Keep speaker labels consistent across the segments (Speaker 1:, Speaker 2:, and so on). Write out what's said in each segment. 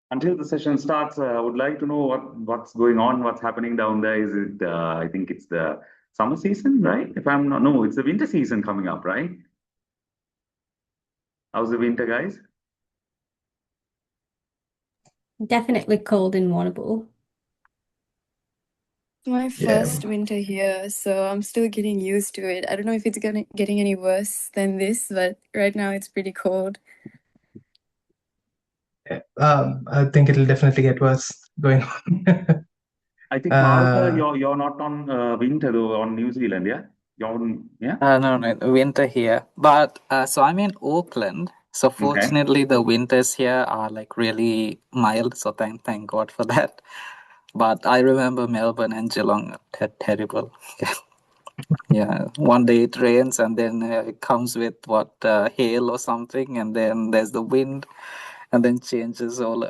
Speaker 1: Until the session starts, I would like to know what's going on, what's happening down there. Is it? I think it's the summer season, right? If I'm not, no, it's the winter season coming up, right? How's the winter, guys?
Speaker 2: Definitely cold in Warrnambool.
Speaker 3: My
Speaker 4: Yeah.
Speaker 3: first winter here, so I'm still getting used to it. I don't know if it's getting any worse than this, but right now it's pretty cold.
Speaker 4: I think it'll definitely get worse going on.
Speaker 1: I think Maruka, you're not on winter though on New Zealand, yeah? You're on, yeah?
Speaker 5: No, winter here. But so I'm in Auckland. So
Speaker 1: Okay.
Speaker 5: fortunately, the winters here are like really mild. So thank God for that. But I remember Melbourne and Geelong, terrible. Yeah, one day it rains and then it comes with hail or something, and then there's the wind, and then changes all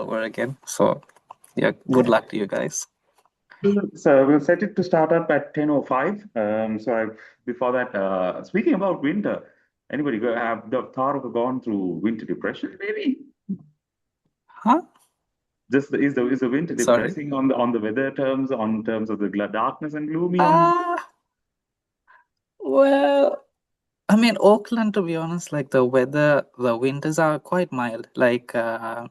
Speaker 5: over again. So yeah, good luck to you guys.
Speaker 1: So we'll set it to start up at 10:05. Before that, speaking about winter, anybody have the Tharuk gone through winter depression, maybe?
Speaker 5: Huh?
Speaker 1: Just is the winter
Speaker 5: Sorry.
Speaker 1: depressing on the weather terms, on terms of the darkness and gloomy?
Speaker 5: Well, I mean, Auckland, to be honest, like the winters are quite mild. Like the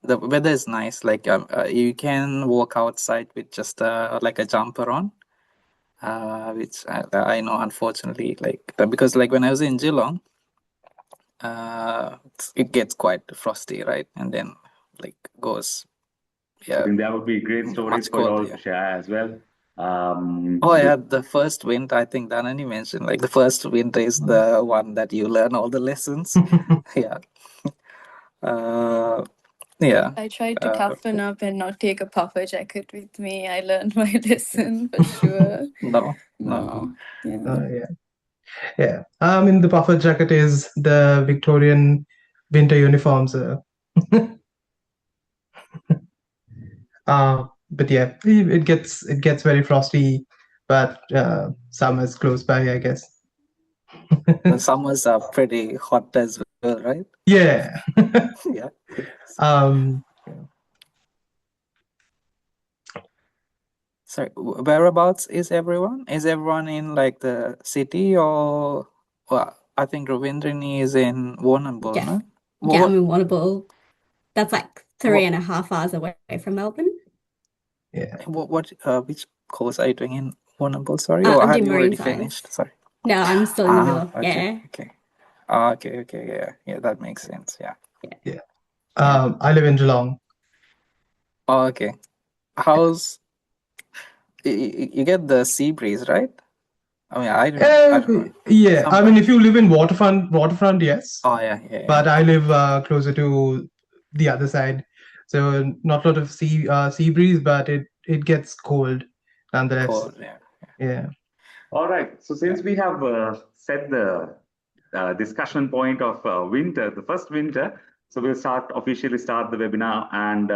Speaker 5: weather is nice. Like you can walk outside with just like a jumper on, which I know, unfortunately, like because like when I was in Geelong, it gets quite frosty, right? And then like goes,
Speaker 1: I think that would be great stories for you all to share as well.
Speaker 5: Oh yeah, the first winter, I think Dhanani mentioned, like the first winter is the one that you learn all the lessons. Yeah. Yeah.
Speaker 3: I tried to toughen up and not take a puffer jacket with me. I learned my lesson for sure.
Speaker 5: No.
Speaker 3: Yeah.
Speaker 4: Yeah. I mean, the puffer jacket is the Victorian winter uniforms. But yeah, it gets very frosty, but summer's close by, I guess.
Speaker 5: The summers are pretty hot as well, right?
Speaker 4: Yeah.
Speaker 5: Yeah. Sorry, whereabouts is everyone? Is everyone in like the city or well, I think Ravindrini is in Warrnambool,
Speaker 2: Yeah.
Speaker 5: no?
Speaker 2: Yeah, I'm in Warrnambool. That's like 3.5 hours away from Melbourne.
Speaker 4: Yeah.
Speaker 5: Which course are you doing in Warrnambool? Sorry,
Speaker 2: I'm
Speaker 5: have
Speaker 2: doing
Speaker 5: you
Speaker 2: marine
Speaker 5: already
Speaker 2: science.
Speaker 5: finished? Sorry.
Speaker 2: No, I'm still in the middle.
Speaker 5: Okay,
Speaker 2: Yeah.
Speaker 5: okay, yeah, that makes sense. Yeah.
Speaker 4: I live in Geelong.
Speaker 5: Oh, okay. How's you get the sea breeze, right? I mean, I don't know.
Speaker 4: Yeah, I mean, if you live in waterfront, yes.
Speaker 5: Oh yeah.
Speaker 4: But I live closer to the other side, so not a lot of sea breeze, but it gets cold nonetheless.
Speaker 5: Cold,
Speaker 4: yeah.
Speaker 1: All right. So since we have set the discussion point of winter, the first winter, so we'll officially start the webinar. And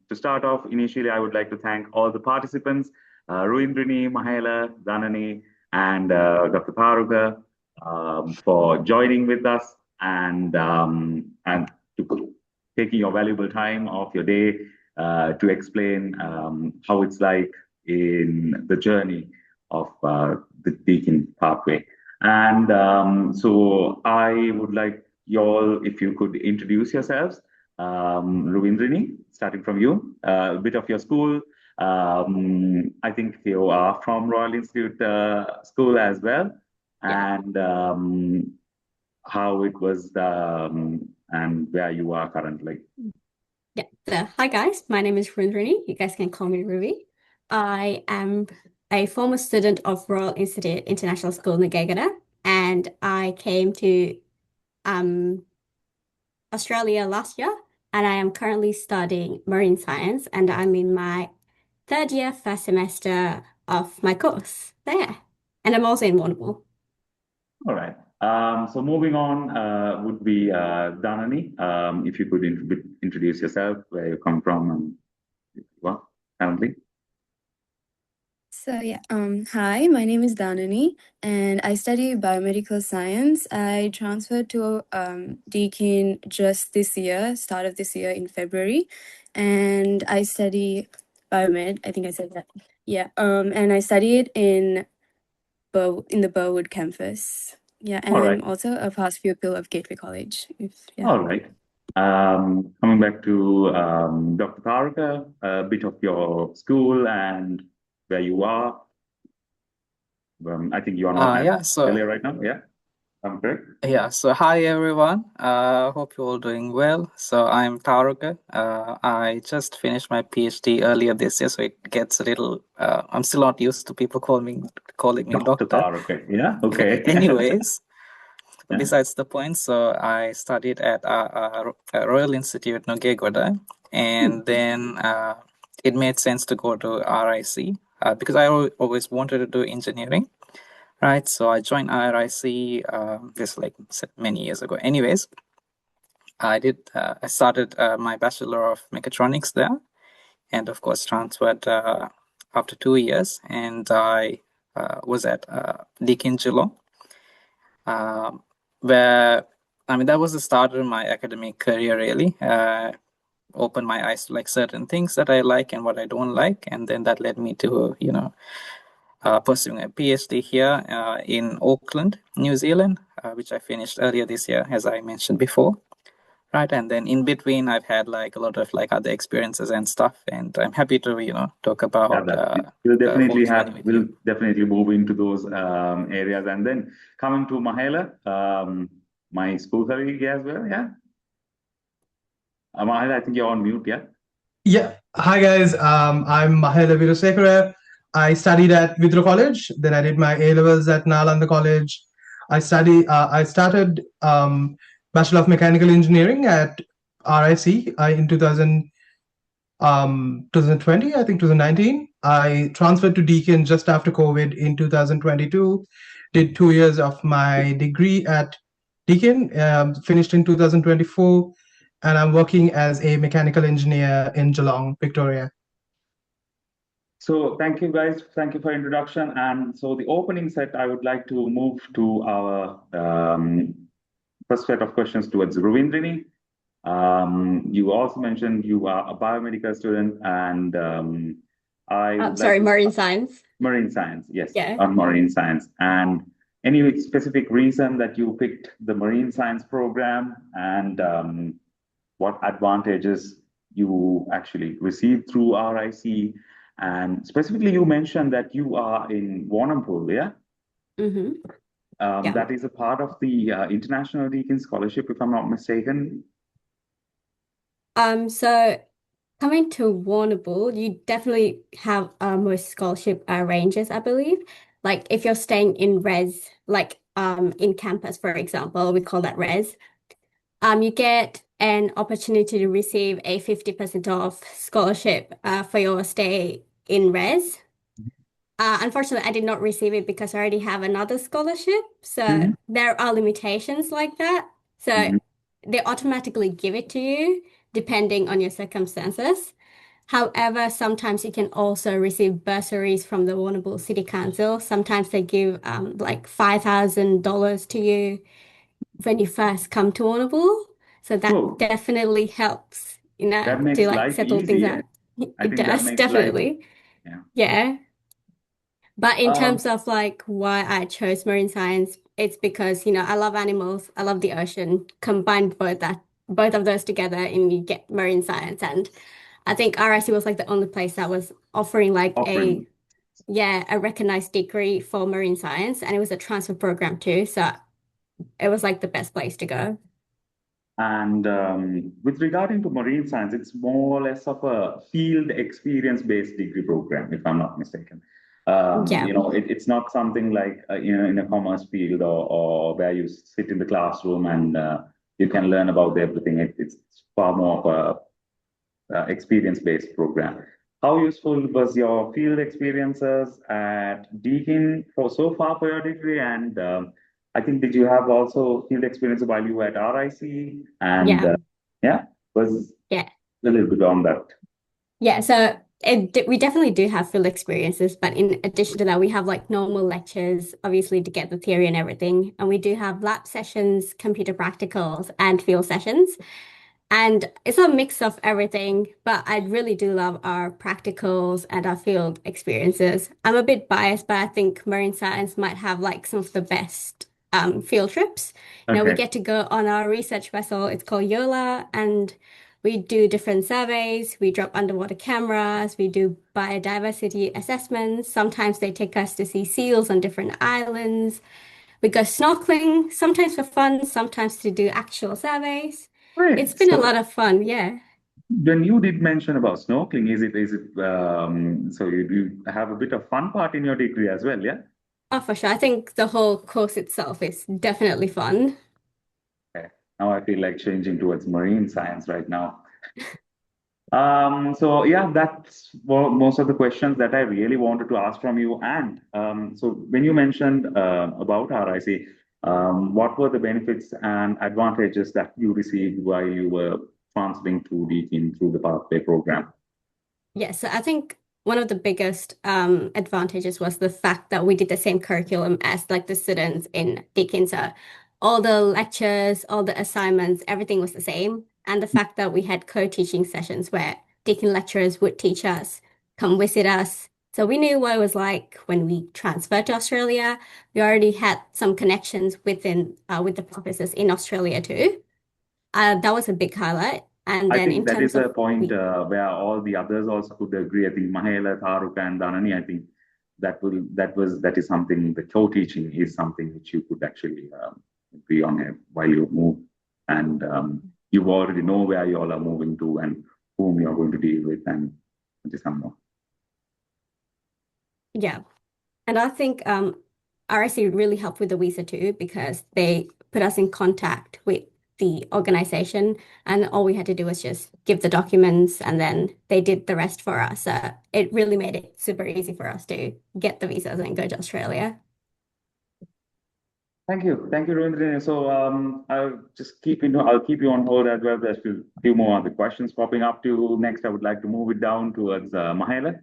Speaker 1: to start off, initially, I would like to thank all the participants, Ruindrini, Mahela, Dhanani, and Dr. Tharuka for joining with us and to taking your valuable time of your day to explain how it's like in the journey of the Deakin pathway. And so I would like you all, if you could introduce yourselves. Ravindrini, starting from you, a bit of your school. I think you are from Royal Institute School as well, and how it was and where you are currently.
Speaker 2: Yeah. So, hi guys, my name is Rundrini. You guys can call me Ruby. I am a former student of Royal Institute International School Ngagana, and I came to Australia last year, and I am currently studying marine science, and I'm in my third year, first semester of my course there. And I'm also in Warrnambool.
Speaker 1: All right. So moving on would be Dhanani. If you could introduce yourself, where you come from, and well, currently.
Speaker 3: So yeah, hi, my name is Danani, and I study biomedical science. I transferred to Deakin just this year, start of this year in February, and I study biomed. I think I said that. Yeah, and I studied in the Burwood campus. Yeah, and
Speaker 1: All
Speaker 3: I'm
Speaker 1: right.
Speaker 3: also a past pupil of Gateway College.
Speaker 1: All right. Coming back to Dr. Tharaka, a bit of your school and where you are. I think you are not at
Speaker 5: Yeah, so
Speaker 1: Australia right now. Yeah, I'm correct.
Speaker 5: yeah, so hi everyone. Hope you're all doing well. So I'm Taruka. I just finished my PhD earlier this year, so it gets a little. I'm still not used to people calling me
Speaker 1: Dr.
Speaker 5: doctor.
Speaker 1: Tharaka. Yeah, okay.
Speaker 5: Anyways,
Speaker 1: Yeah.
Speaker 5: besides the point, so I studied at Royal Institute Nogegoda, and then it made sense to go to RIC because I always wanted to do engineering. Right, so I joined RIC this like many years ago. Anyways, I started my Bachelor of Mechatronics there, and of course transferred after 2 years, and I was at Deakin Geelong, where that was the start of my academic career. Really, opened my eyes to like certain things that I like and what I don't like, and then that led me to pursuing a PhD here in Auckland, New Zealand, which I finished earlier this year, as I mentioned before. Right, and then in between, I've had like a lot of like other experiences and stuff, and I'm happy to talk about
Speaker 1: we'll
Speaker 5: the whole
Speaker 1: definitely
Speaker 5: journey with
Speaker 1: we'll
Speaker 5: you.
Speaker 1: definitely move into those areas, and then coming to Mahela, my school colleague as well. Yeah, Mahela, I think you're on mute. Yeah.
Speaker 4: Yeah. Hi guys. I'm Mahela Veerasekara. I studied at Vidro College. Then I did my A levels at Nalanda College. I started Bachelor of Mechanical Engineering at RIC in 2020, I think 2019. I transferred to Deakin just after COVID in 2022. Did 2 years of my degree at Deakin, finished in 2024, and I'm working as a mechanical engineer in Geelong, Victoria.
Speaker 1: So thank you guys. Thank you for introduction. And so the opening set, I would like to move to our first set of questions towards Ravindrini. You also mentioned you are a biomedical student, and I would
Speaker 2: Sorry,
Speaker 1: like
Speaker 2: marine science.
Speaker 1: marine science, yes,
Speaker 2: Yeah.
Speaker 1: on marine science. And any specific reason that you picked the marine science program, and what advantages you actually received through RIC? And specifically, you mentioned that you are in Warrnambool, yeah?
Speaker 2: Mm-hmm. Yeah.
Speaker 1: That is a part of the International Deakin Scholarship, if I'm not mistaken.
Speaker 2: So coming to Warrnambool, you definitely have most scholarship ranges, I believe. Like if you're staying in res, like in campus, for example, we call that res. You get an opportunity to receive a 50% off scholarship for your stay in res. Unfortunately, I did not receive it because I already have another scholarship. So there are limitations like that. So they automatically give it to you depending on your circumstances. However, sometimes you can also receive bursaries from the Warrnambool City Council. Sometimes they give like $5,000 to you when you first come to Warrnambool. So that definitely helps,
Speaker 1: That
Speaker 2: to
Speaker 1: makes
Speaker 2: like
Speaker 1: life
Speaker 2: settle
Speaker 1: easy,
Speaker 2: things
Speaker 1: yeah?
Speaker 2: out.
Speaker 1: I
Speaker 2: It
Speaker 1: think that
Speaker 2: does,
Speaker 1: makes life,
Speaker 2: definitely.
Speaker 1: yeah.
Speaker 2: Yeah. But in
Speaker 1: Um,
Speaker 2: terms of like why I chose marine science, it's because, I love animals, I love the ocean. Combine both of those together and you get marine science. And I think RIC was like the only place that was offering like
Speaker 1: offering.
Speaker 2: a recognized degree for marine science, and it was a transfer program too. So it was like the best place to go.
Speaker 1: And with regarding to marine science, it's more or less of a field experience-based degree program, if I'm not mistaken.
Speaker 2: Yeah.
Speaker 1: It's not something like in a commerce field or where you sit in the classroom and you can learn about everything. It's far more of a experience-based program. How useful was your field experiences at Deakin so far for your degree? And I think, did you have also field experience while you were at RIC? And
Speaker 2: Yeah.
Speaker 1: was
Speaker 2: Yeah.
Speaker 1: a little bit on that.
Speaker 2: Yeah. So We definitely do have field experiences, but in addition to that, we have like normal lectures, obviously, to get the theory and everything. And we do have lab sessions, computer practicals, and field sessions. And it's a mix of everything, but I really do love our practicals and our field experiences. I'm a bit biased, but I think marine science might have like some of the best field trips. You know, we
Speaker 1: Okay.
Speaker 2: get to go on our research vessel. It's called Yola, and we do different surveys. We drop underwater cameras. We do biodiversity assessments. Sometimes they take us to see seals on different islands. We go snorkeling, sometimes for fun, sometimes to do actual surveys. It's
Speaker 1: Great.
Speaker 2: been a
Speaker 1: So
Speaker 2: lot of fun, yeah.
Speaker 1: when you did mention about snorkeling, so you have a bit of fun part in your degree as well, yeah?
Speaker 2: Oh, for sure. I think the whole course itself is definitely fun.
Speaker 1: Okay. Now I feel like changing towards marine science right now. So yeah, that's most of the questions that I really wanted to ask from you. And so when you mentioned about RIC, what were the benefits and advantages that you received while you were transferring to Deakin through the Pathway program?
Speaker 2: Yes, so I think one of the biggest advantages was the fact that we did the same curriculum as like the students in Deakin. So all the lectures, all the assignments, everything was the same. And the fact that we had co-teaching sessions where Deakin lecturers would teach us, come visit us. So we knew what it was like when we transferred to Australia. We already had some connections with the professors in Australia too. That was a big highlight. And
Speaker 1: I
Speaker 2: then
Speaker 1: think
Speaker 2: in
Speaker 1: that
Speaker 2: terms
Speaker 1: is a
Speaker 2: of
Speaker 1: point
Speaker 2: we
Speaker 1: where all the others also could agree. I think Mahela, Tharuk, and Dhanani, I think that is something, the co-teaching is something which you could actually agree on while you move. And you already know where you all are moving to and whom you're going to deal with and December.
Speaker 2: Yeah. And I think RSC really helped with the visa too because they put us in contact with the organization and all we had to do was just give the documents and then they did the rest for us. So it really made it super easy for us to get the visas and go to Australia.
Speaker 1: Thank you, Ravindra. So I'll keep you on hold as well. There's a few more other questions popping up to you. Next, I would like to move it down towards Mahela.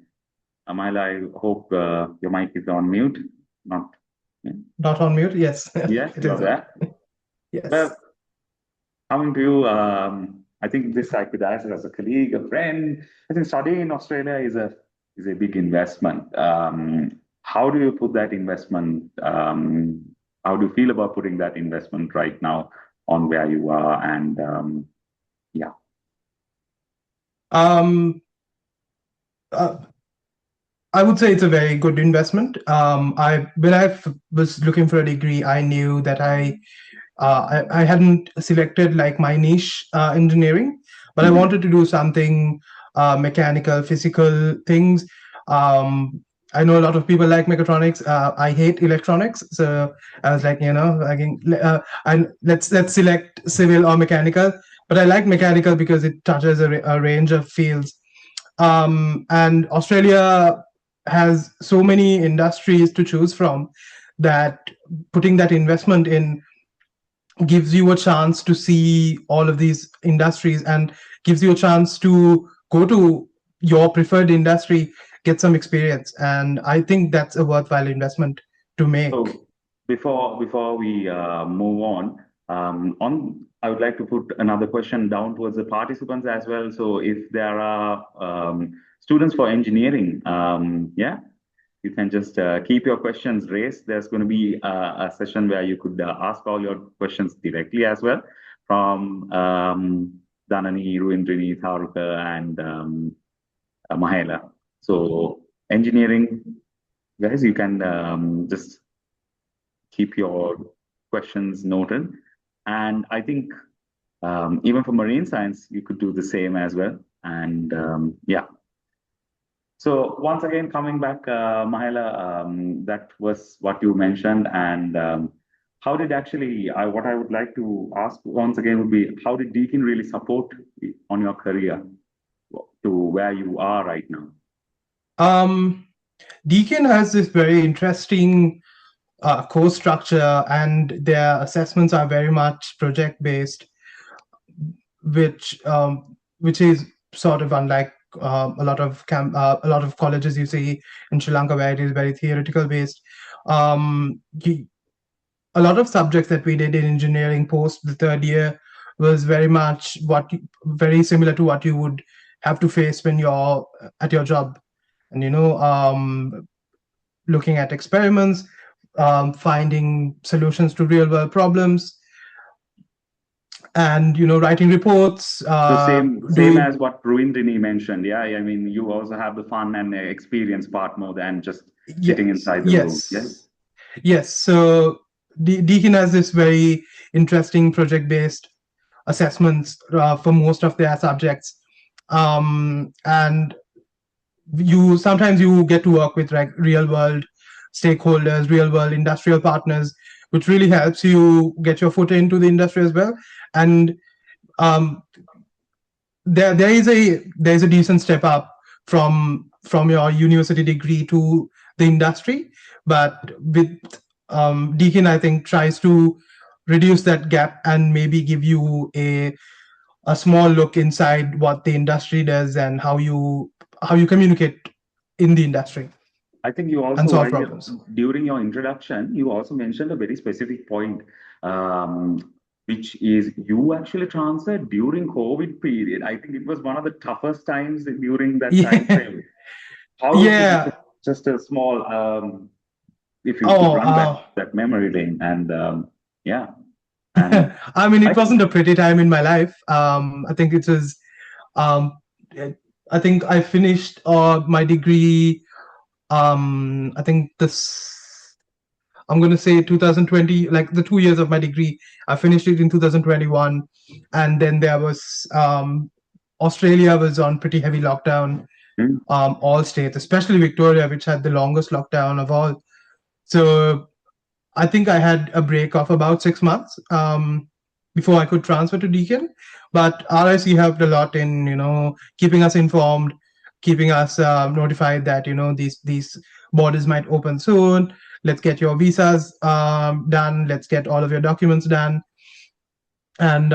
Speaker 1: Mahela, I hope your mic is on mute. Not. Yeah.
Speaker 4: Not on mute, yes.
Speaker 1: Yes,
Speaker 4: It
Speaker 1: you are
Speaker 4: is.
Speaker 1: there.
Speaker 4: Yes.
Speaker 1: Well, coming to you, I think this I could answer as a colleague, a friend. I think studying in Australia is a big investment. How do you put that investment? How do you feel about putting that investment right now on where you are? And yeah.
Speaker 4: I would say it's a very good investment. When I was looking for a degree, I knew that I hadn't selected like my niche engineering, but I wanted to do something mechanical, physical things. I know a lot of people like mechatronics. I hate electronics, so I was like, let's select civil or mechanical. But I like mechanical because it touches a range of fields. And Australia has so many industries to choose from that putting that investment in gives you a chance to see all of these industries and gives you a chance to go to your preferred industry, get some experience. And I think that's a worthwhile investment to make.
Speaker 1: So before we move I would like to put another question down towards the participants as well. So if there are students for engineering, you can just keep your questions raised. There's going to be a session where you could ask all your questions directly as well from Dhanani, Ruindrini, Tharuka, and Mahela. So engineering, guys, you can just keep your questions noted. And I think even for marine science, you could do the same as well. And yeah. So once again, coming back, Mahela, that was what you mentioned. And how did what I would like to ask once again would be, how did Deakin really support on your career to where you are right now?
Speaker 4: Deakin has this very interesting course structure, and their assessments are very much project based, which is sort of unlike a lot of colleges you see in Sri Lanka where it is very theoretical based. A lot of subjects that we did in engineering post the third year was very similar to what you would have to face when you're at your job, and looking at experiments, finding solutions to real world problems, and writing reports.
Speaker 1: The same as what Ruindrini mentioned. Yeah, I mean, you also have the fun and experience part more than just sitting inside the room.
Speaker 4: Yes. So Deakin has this very interesting project-based assessments for most of their subjects, and sometimes you get to work with like real-world stakeholders, real-world industrial partners, which really helps you get your foot into the industry as well. And there is a decent step up from your university degree to the industry, but with Deakin, I think, tries to reduce that gap and maybe give you a small look inside what the industry does and how you communicate in the industry.
Speaker 1: I think you also, during your introduction, you also mentioned a very specific point, which is you actually transferred during COVID period. I think it was one of the toughest times during that time frame. How just a small, if you could run that memory lane, and
Speaker 4: I mean, it wasn't a pretty time in my life. I think it was, I think I finished my degree. I think I'm going to say 2020, like the 2 years of my degree, I finished it in 2021. And then there was, Australia was on pretty heavy lockdown, all states, especially Victoria, which had the longest lockdown of all. So I think I had a break of about 6 months before I could transfer to Deakin. But RIC helped a lot in, keeping us informed, keeping us notified that, these borders might open soon. Let's get your visas done. Let's get all of your documents done. And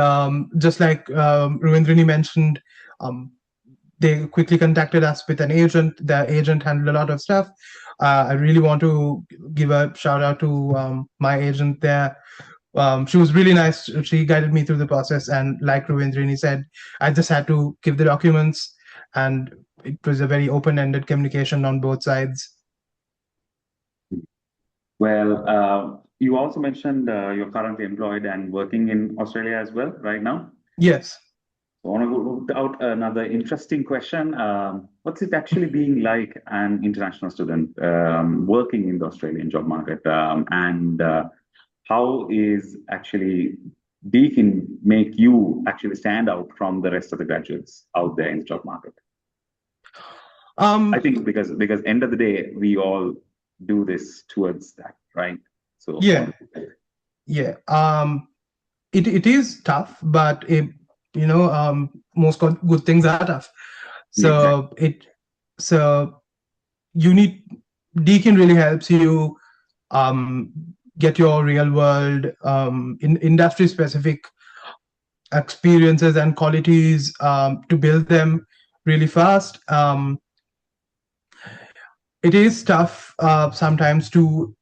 Speaker 4: just like Ruindrini mentioned, they quickly contacted us with an agent. The agent handled a lot of stuff. I really want to give a shout out to my agent there. She was really nice. She guided me through the process. And like Ruindrini said, I just had to give the documents, and it was a very open-ended communication on both sides.
Speaker 1: Well, you also mentioned you're currently employed and working in Australia as well right now.
Speaker 4: Yes.
Speaker 1: I want to go out another interesting question. What's it actually being like an international student working in the Australian job market? And how is actually Deakin make you actually stand out from the rest of the graduates out there in the job market? I think because end of the day, we all do this towards that, right? So
Speaker 4: it is tough, but most good things are tough. So Deakin really helps you get your real world industry specific experiences and qualities to build them really fast. It is tough sometimes to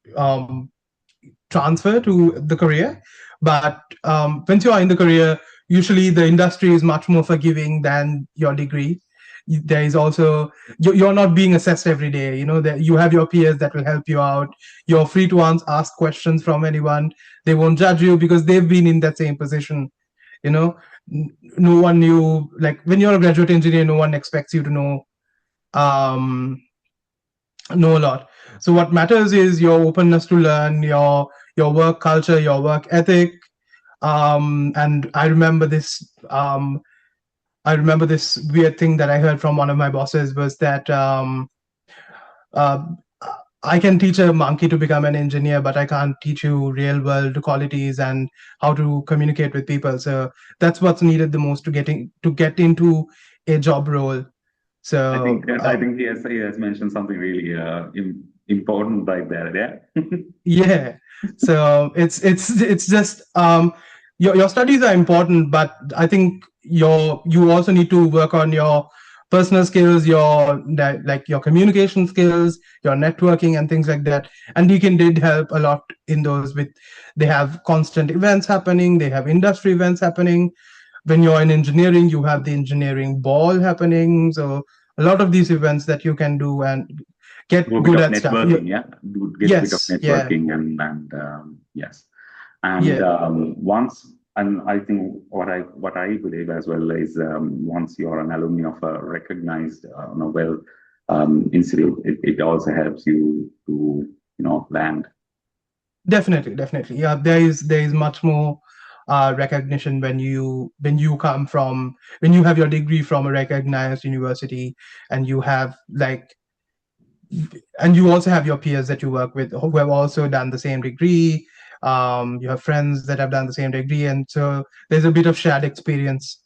Speaker 4: transfer to the career, but once you are in the career, usually the industry is much more forgiving than your degree. There is also, you're not being assessed every day, that you have your peers that will help you out. You're free to ask questions from anyone. They won't judge you because they've been in that same position. No one knew, like when you're a graduate engineer, no one expects you to know a lot. So what matters is your openness to learn, your work culture, your work ethic. And I remember this weird thing that I heard from one of my bosses was that I can teach a monkey to become an engineer, but I can't teach you real world qualities and how to communicate with people. So that's what's needed the most to get into a job role. So
Speaker 1: I think he has mentioned something really important right there.
Speaker 4: Yeah. So it's just your studies are important, but I think you also need to work on your personal skills, your like your communication skills, your networking and things like that. And Deakin did help a lot in those. With they have constant events happening, they have industry events happening. When you're in engineering, you have the engineering ball happening. So a lot of these events that you can do and get
Speaker 1: Do a bit
Speaker 4: good
Speaker 1: of
Speaker 4: at stuff.
Speaker 1: networking, yeah. Do get a bit of
Speaker 4: Yes, yeah,
Speaker 1: networking and yes. And
Speaker 4: yeah.
Speaker 1: once, and I think what I believe as well is once you're an alumni of a recognized well institute, it also helps you to land.
Speaker 4: Definitely, definitely. Yeah, there is much more recognition when you come from, when you have your degree from a recognized university, and you have like, and you also have your peers that you work with who have also done the same degree. You have friends that have done the same degree, and so there's a bit of shared experience.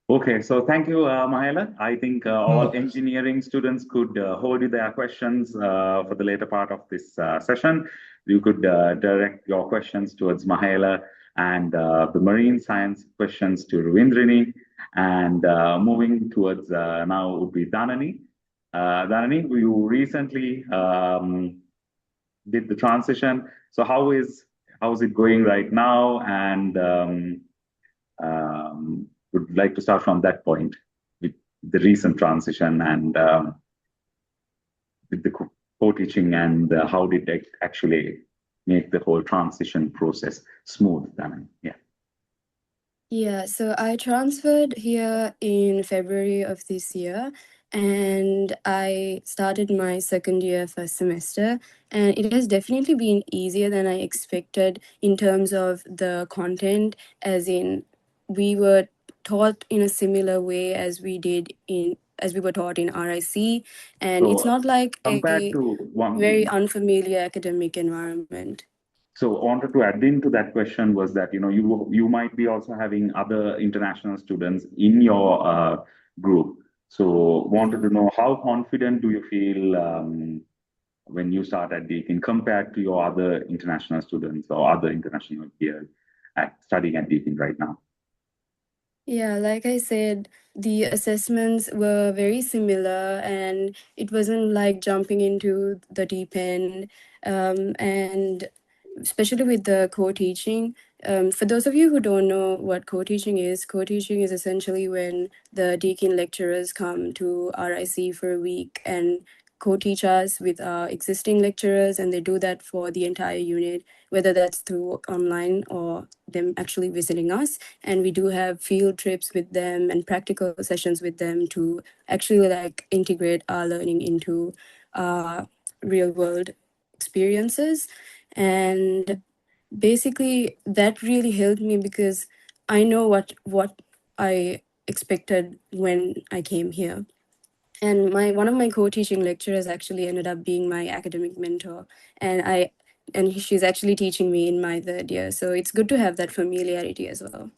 Speaker 1: Okay, so thank you, Mahela. I think all
Speaker 4: No.
Speaker 1: engineering students could hold you their questions for the later part of this session. You could direct your questions towards Mahela, and the marine science questions to Ravindrini, and moving towards now would be Dhanani. Dhanani, you recently did the transition. So how is it going right now? And would like to start from that point with the recent transition and with the co-teaching, and how did it actually make the whole transition process smooth?
Speaker 3: Yeah, so I transferred here in February of this year, and I started my second year first semester, and it has definitely been easier than I expected in terms of the content, as in we were taught in a similar way as we were taught in RIC, and it's
Speaker 1: So
Speaker 3: not like
Speaker 1: compared
Speaker 3: a
Speaker 1: to one,
Speaker 3: very unfamiliar academic environment.
Speaker 1: so wanted to add into that question was that you might be also having other international students in your group. So wanted to know, how confident do you feel when you start at Deakin compared to your other international students or other international peers studying at Deakin right now?
Speaker 3: Yeah, like I said, the assessments were very similar, and it wasn't like jumping into the deep end. And especially with the co-teaching, for those of you who don't know what co-teaching is essentially when the Deakin lecturers come to RIC for a week and co-teach us with our existing lecturers, and they do that for the entire unit, whether that's through online or them actually visiting us. And we do have field trips with them and practical sessions with them to actually like integrate our learning into real world experiences. And basically that really helped me because I know what I expected when I came here. And one of my co-teaching lecturers actually ended up being my academic mentor, and she's actually teaching me in my third year. So it's good to have that familiarity as well.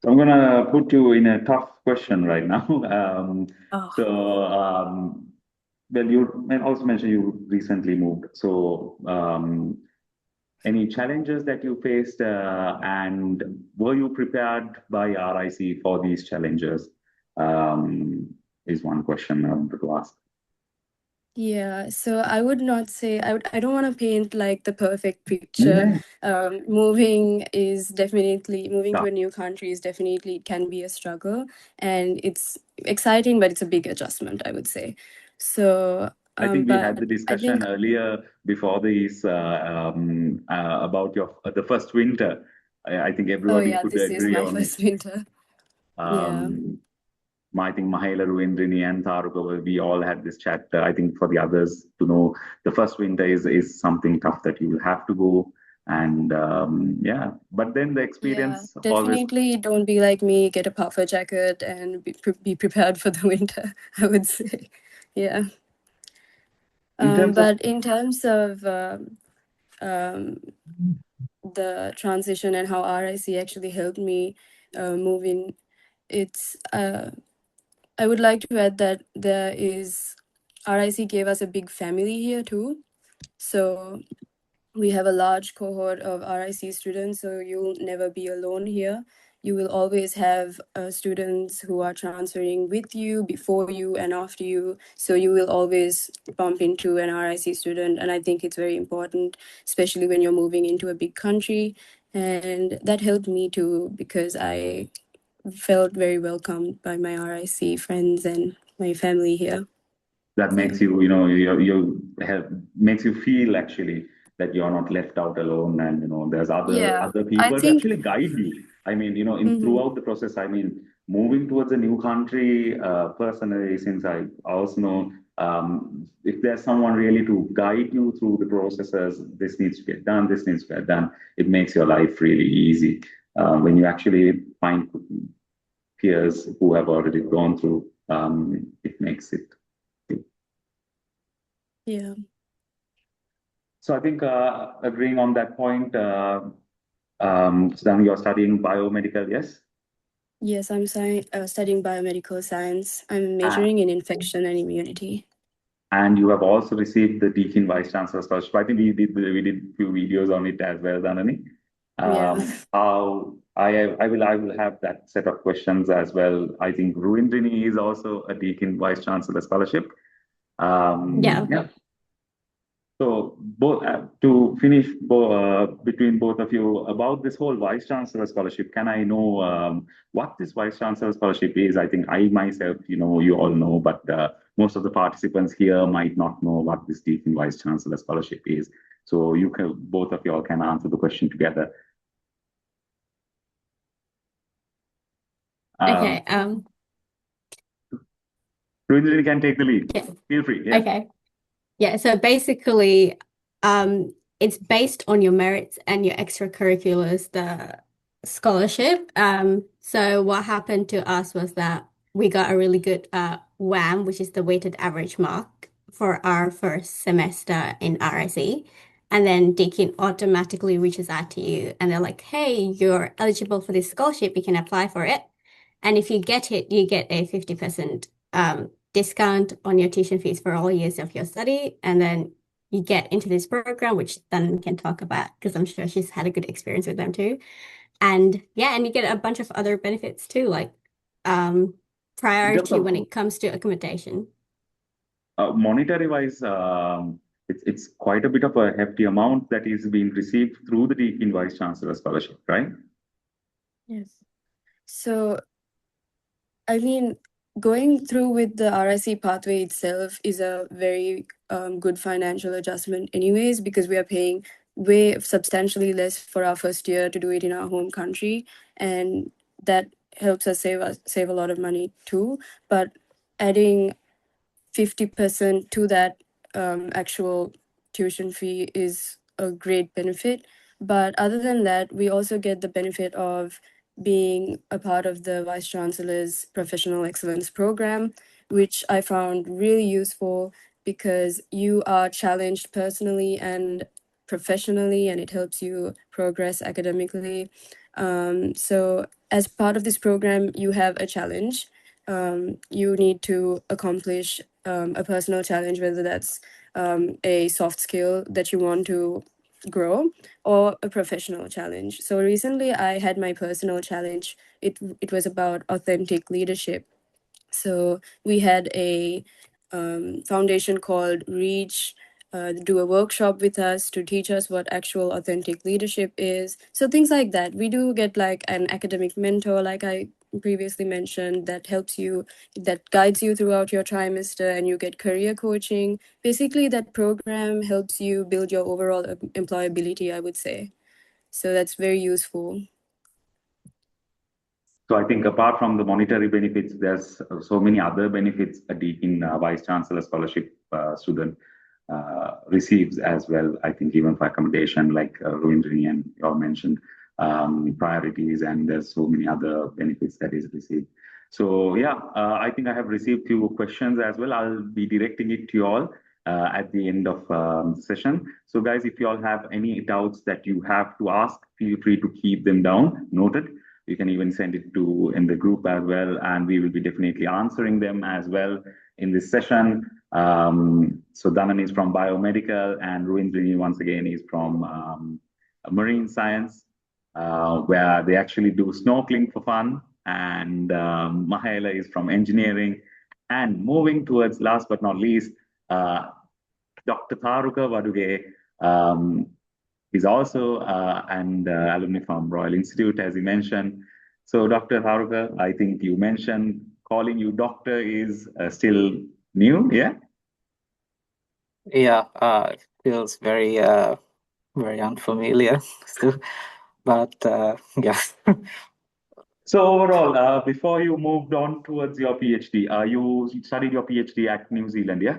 Speaker 1: So I'm gonna put you in a tough question right now. So, well, you also mentioned you recently moved. So, any challenges that you faced, and were you prepared by RIC for these challenges? Is one question I wanted to ask.
Speaker 3: Yeah, so I would not say I don't want to paint like the perfect picture. Moving to a new country is definitely can be a struggle, and it's exciting, but it's a big adjustment, I would say. So
Speaker 1: I think we had the
Speaker 3: but I
Speaker 1: discussion
Speaker 3: think
Speaker 1: earlier before this about the first winter. I think
Speaker 3: oh
Speaker 1: everybody
Speaker 3: yeah,
Speaker 1: could
Speaker 3: this is
Speaker 1: agree
Speaker 3: my
Speaker 1: on
Speaker 3: first
Speaker 1: it.
Speaker 3: winter. Yeah.
Speaker 1: I think Mahela, Ravindrini, and Taruka, we all had this chat. I think for the others to know, the first winter is something tough that you will have to go. And yeah, but then the
Speaker 3: Yeah,
Speaker 1: experience always.
Speaker 3: definitely don't be like me, get a puffer jacket and be prepared for the winter, I would say. Yeah. But in terms of the transition and how RIC actually helped me move in, it's I would like to add that RIC gave us a big family here too. So we have a large cohort of RIC students, so you'll never be alone here. you will always have students who are transferring with you, before you, and after you. So you will always bump into an RIC student. And I think it's very important, especially when you're moving into a big country. And that helped me too, because I felt very welcomed by my RIC friends and my family here.
Speaker 1: That makes you, makes you feel actually that you're not left out alone, and there's other people to actually guide you. I mean, throughout the process. I mean, moving towards a new country, personally, since I also know, if there's someone really to guide you through the processes, this needs to get done, this needs to get done, it makes your life really easy. When you actually find peers who have already gone through, it makes it.
Speaker 3: Yeah.
Speaker 1: So I think agreeing on that point, so then you're studying biomedical, yes?
Speaker 3: Yes, I'm studying biomedical science. I'm majoring in infection and immunity.
Speaker 1: And you have also received the Deakin Vice Chancellor Scholarship. I think we did a few videos on it as well, Dhanani. How I will have that set of questions as well. I think Ruindrini is also a Deakin Vice Chancellor Scholarship. Yeah. So to finish between both of you about this whole Vice Chancellor Scholarship, can I know what this Vice Chancellor Scholarship is? I think I myself, you all know, but most of the participants here might not know what this Deakin Vice Chancellor Scholarship is. So both of you all can answer the question together.
Speaker 2: Okay.
Speaker 1: Ruindrini can take the lead.
Speaker 2: Yeah.
Speaker 1: Feel free. Yeah.
Speaker 2: Okay. Yeah, so basically, it's based on your merits and your extracurriculars, the scholarship. So what happened to us was that we got a really good WAM, which is the weighted average mark for our first semester in RSE. And then Deakin automatically reaches out to you and they're like, hey, you're eligible for this scholarship, you can apply for it. And if you get it, you get a 50% discount on your tuition fees for all years of your study. And then you get into this program, which then we can talk about because I'm sure she's had a good experience with them too. And yeah, and you get a bunch of other benefits too, like priority when it comes to accommodation.
Speaker 1: Monetary wise, it's quite a bit of a hefty amount that is being received through the Deakin Vice Chancellor Scholarship, right?
Speaker 3: Yes. So, I mean, going through with the RIC pathway itself is a very good financial adjustment anyways, because we are paying way substantially less for our first year to do it in our home country, and that helps us save a lot of money too. But adding 50% to that actual tuition fee is a great benefit. But other than that, we also get the benefit of being a part of the Vice Chancellor's Professional Excellence Program, which I found really useful because you are challenged personally and professionally, and it helps you progress academically. So as part of this program, you have a challenge. You need to accomplish a personal challenge, whether that's a soft skill that you want to grow or a professional challenge. So recently I had my personal challenge. It was about authentic leadership. So we had a foundation called Reach do a workshop with us to teach us what actual authentic leadership is. So things like that. We do get like an academic mentor, like I previously mentioned, that helps you, that guides you throughout your trimester, and you get career coaching. Basically, that program helps you build your overall employability, I would say. So that's very useful.
Speaker 1: So I think apart from the monetary benefits, there's so many other benefits a Deakin Vice Chancellor Scholarship student receives as well. I think even for accommodation, like Ruindrini and you all mentioned, priorities, and there's so many other benefits that is received. So yeah, I think I have received few questions as well. I'll be directing it to you all at the end of the session. So guys, if you all have any doubts that you have to ask, feel free to keep them down, noted. You can even send it to in the group as well, and we will be definitely answering them as well in this session. So Daman is from biomedical, and Ruindrini once again is from marine science. where they actually do snorkeling for fun. And Mahaela is from engineering. And moving towards, last but not least, Dr. Tharuka Vaduge is also an alumni from Royal Institute, as you mentioned. So, Dr. Tharuka, I think you mentioned calling you doctor is still new, yeah?
Speaker 5: Yeah, it feels very very unfamiliar still, but yeah.
Speaker 1: So overall, before you moved on towards your PhD, you studied your PhD at New Zealand, yeah?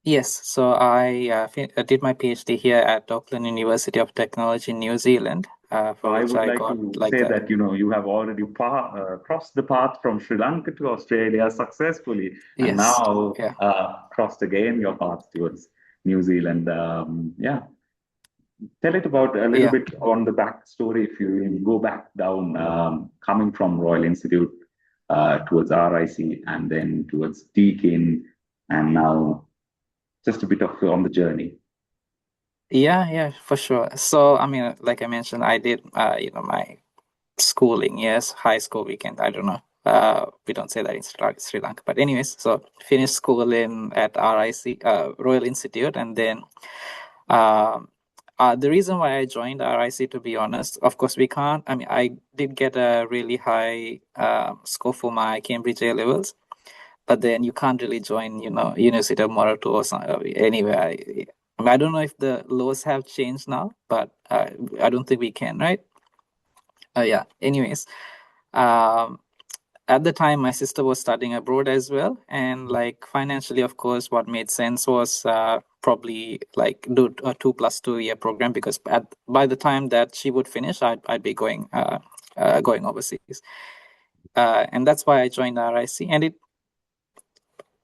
Speaker 5: Yes, so I did my PhD here at Auckland University of Technology in New Zealand,
Speaker 1: So
Speaker 5: for
Speaker 1: I
Speaker 5: which
Speaker 1: would
Speaker 5: I
Speaker 1: like
Speaker 5: got
Speaker 1: to
Speaker 5: like
Speaker 1: say
Speaker 5: a
Speaker 1: that, you have already crossed the path from Sri Lanka to Australia successfully, and
Speaker 5: yes,
Speaker 1: now
Speaker 5: yeah.
Speaker 1: crossed again your path towards New Zealand. Yeah. Tell it about a little
Speaker 5: Yeah.
Speaker 1: bit on the backstory. If you go back down, coming from Royal Institute towards RIC and then towards Deakin, and now just a bit of on the journey.
Speaker 5: Yeah, for sure. So I mean, like I mentioned, I did my schooling, yes, high school weekend. I don't know. We don't say that in Sri Lanka, but anyways, so finished school at RIC, Royal Institute, and then the reason why I joined RIC, to be honest, of course, I did get a really high score for my Cambridge A levels, but then you can't really join, University of Morato or something, anywhere. I don't know if the laws have changed now, but I don't think we can, right? Yeah. Anyways, at the time, my sister was studying abroad as well, and like financially, of course, what made sense was probably like do a 2+2 year program, because by the time that she would finish, I'd be going overseas, and that's why I joined RIC.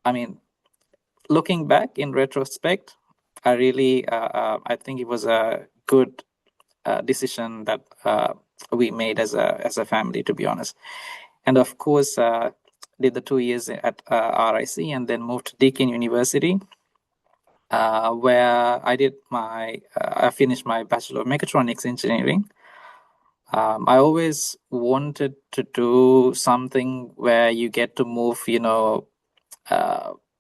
Speaker 5: And looking back in retrospect, I think it was a good decision that we made as a family, to be honest. And of course, did the 2 years at RIC and then moved to Deakin University, where I finished my Bachelor of Mechatronics Engineering. I always wanted to do something where you get to move,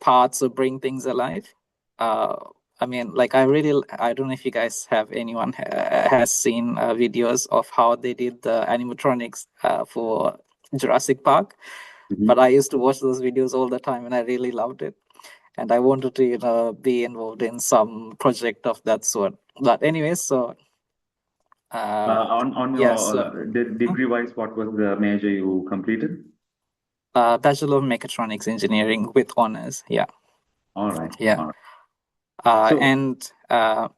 Speaker 5: parts or bring things alive. I don't know if you guys have anyone has seen videos of how they did the animatronics for Jurassic Park.
Speaker 1: Mhm.
Speaker 5: But I used to watch those videos all the time, and I really loved it. And I wanted to, be involved in some project of that sort. But anyways, so
Speaker 1: On
Speaker 5: yeah,
Speaker 1: your
Speaker 5: so
Speaker 1: degree-wise, what was the major you completed?
Speaker 5: Bachelor of Mechatronics Engineering with honors. Yeah,
Speaker 1: All right.
Speaker 5: yeah.
Speaker 1: All right. So,
Speaker 5: And I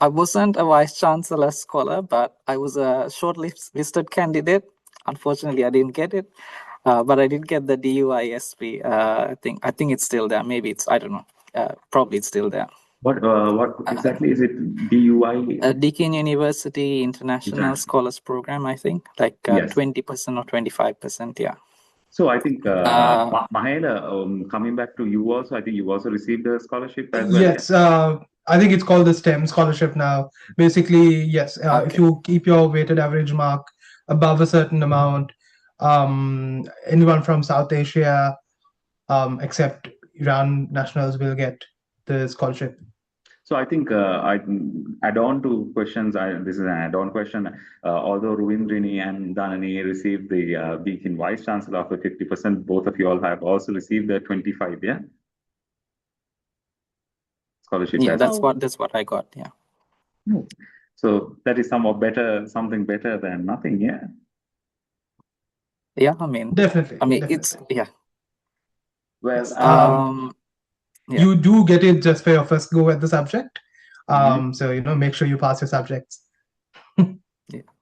Speaker 5: wasn't a vice chancellor scholar, but I was a shortlisted candidate. Unfortunately, I didn't get it, but I did get the DUISP. I think it's still there. Maybe I don't know. Probably it's still there.
Speaker 1: what exactly is it? DUI?
Speaker 5: Deakin University International Scholars Program, I think, like
Speaker 1: Yes.
Speaker 5: 20% or 25%. Yeah.
Speaker 1: So I think Mahela, coming back to you also, I think you also received a scholarship as well.
Speaker 4: Yes, I think it's called the STEM scholarship now. Basically, yes, if
Speaker 5: Okay.
Speaker 4: you keep your weighted average mark above a certain amount, anyone from South Asia, except Iran nationals, will get the scholarship.
Speaker 1: So I think I add on to questions. This is an add-on question. Although Ravindrini and Dhanani received the Deakin Vice Chancellor of the 50%, both of you all have also received the 25, yeah? Scholarship.
Speaker 5: Yeah,
Speaker 1: as
Speaker 5: that's
Speaker 1: well.
Speaker 5: what I got. Yeah.
Speaker 1: So that is something better than nothing, yeah?
Speaker 5: Yeah,
Speaker 4: Definitely.
Speaker 5: it's yeah.
Speaker 1: Well,
Speaker 5: Yeah.
Speaker 4: You do get it just for your first go at the subject.
Speaker 1: Mhm.
Speaker 4: So make sure you pass your subjects.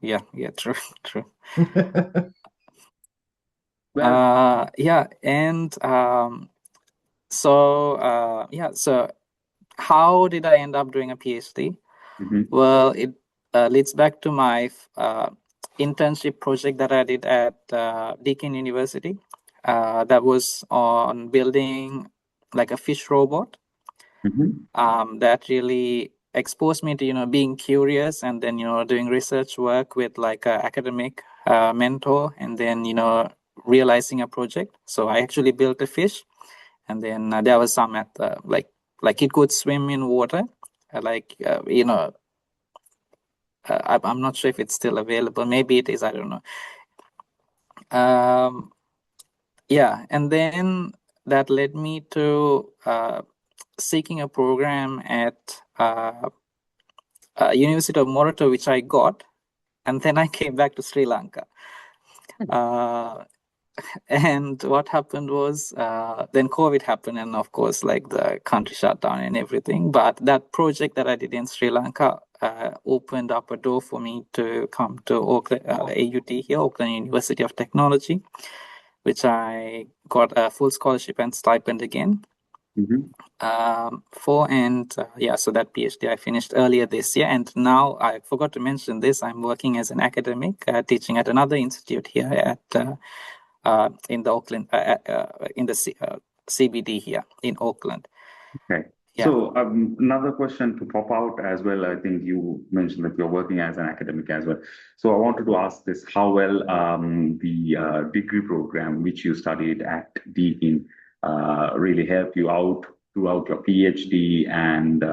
Speaker 5: Yeah, true.
Speaker 1: Well,
Speaker 5: Yeah, and so how did I end up doing a PhD?
Speaker 1: mhm.
Speaker 5: Well, it leads back to my internship project that I did at Deakin University. That was on building like a fish robot.
Speaker 1: Mhm.
Speaker 5: That really exposed me to being curious, and then doing research work with like an academic mentor, and then realizing a project. So I actually built a fish, and then there was some at like it could swim in water, I'm not sure if it's still available. Maybe it is, I don't know. Yeah, and then that led me to seeking a program at University of Morato, which I got, and then I came back to Sri Lanka. And what happened was then COVID happened, and of course, like the country shut down and everything. But that project that I did in Sri Lanka opened up a door for me to come to Auckland, AUT here, Auckland University of Technology, which I got a full scholarship and stipend again for. And so that PhD I finished earlier this year. And now I forgot to mention this, I'm working as an academic teaching at another institute here at in the Auckland, in the CBD here in Auckland.
Speaker 1: Okay.
Speaker 5: Yeah.
Speaker 1: So another question to pop out as well. I think you mentioned that you're working as an academic as well. So I wanted to ask this: how well the degree program which you studied at Deakin really helped you out throughout your PhD and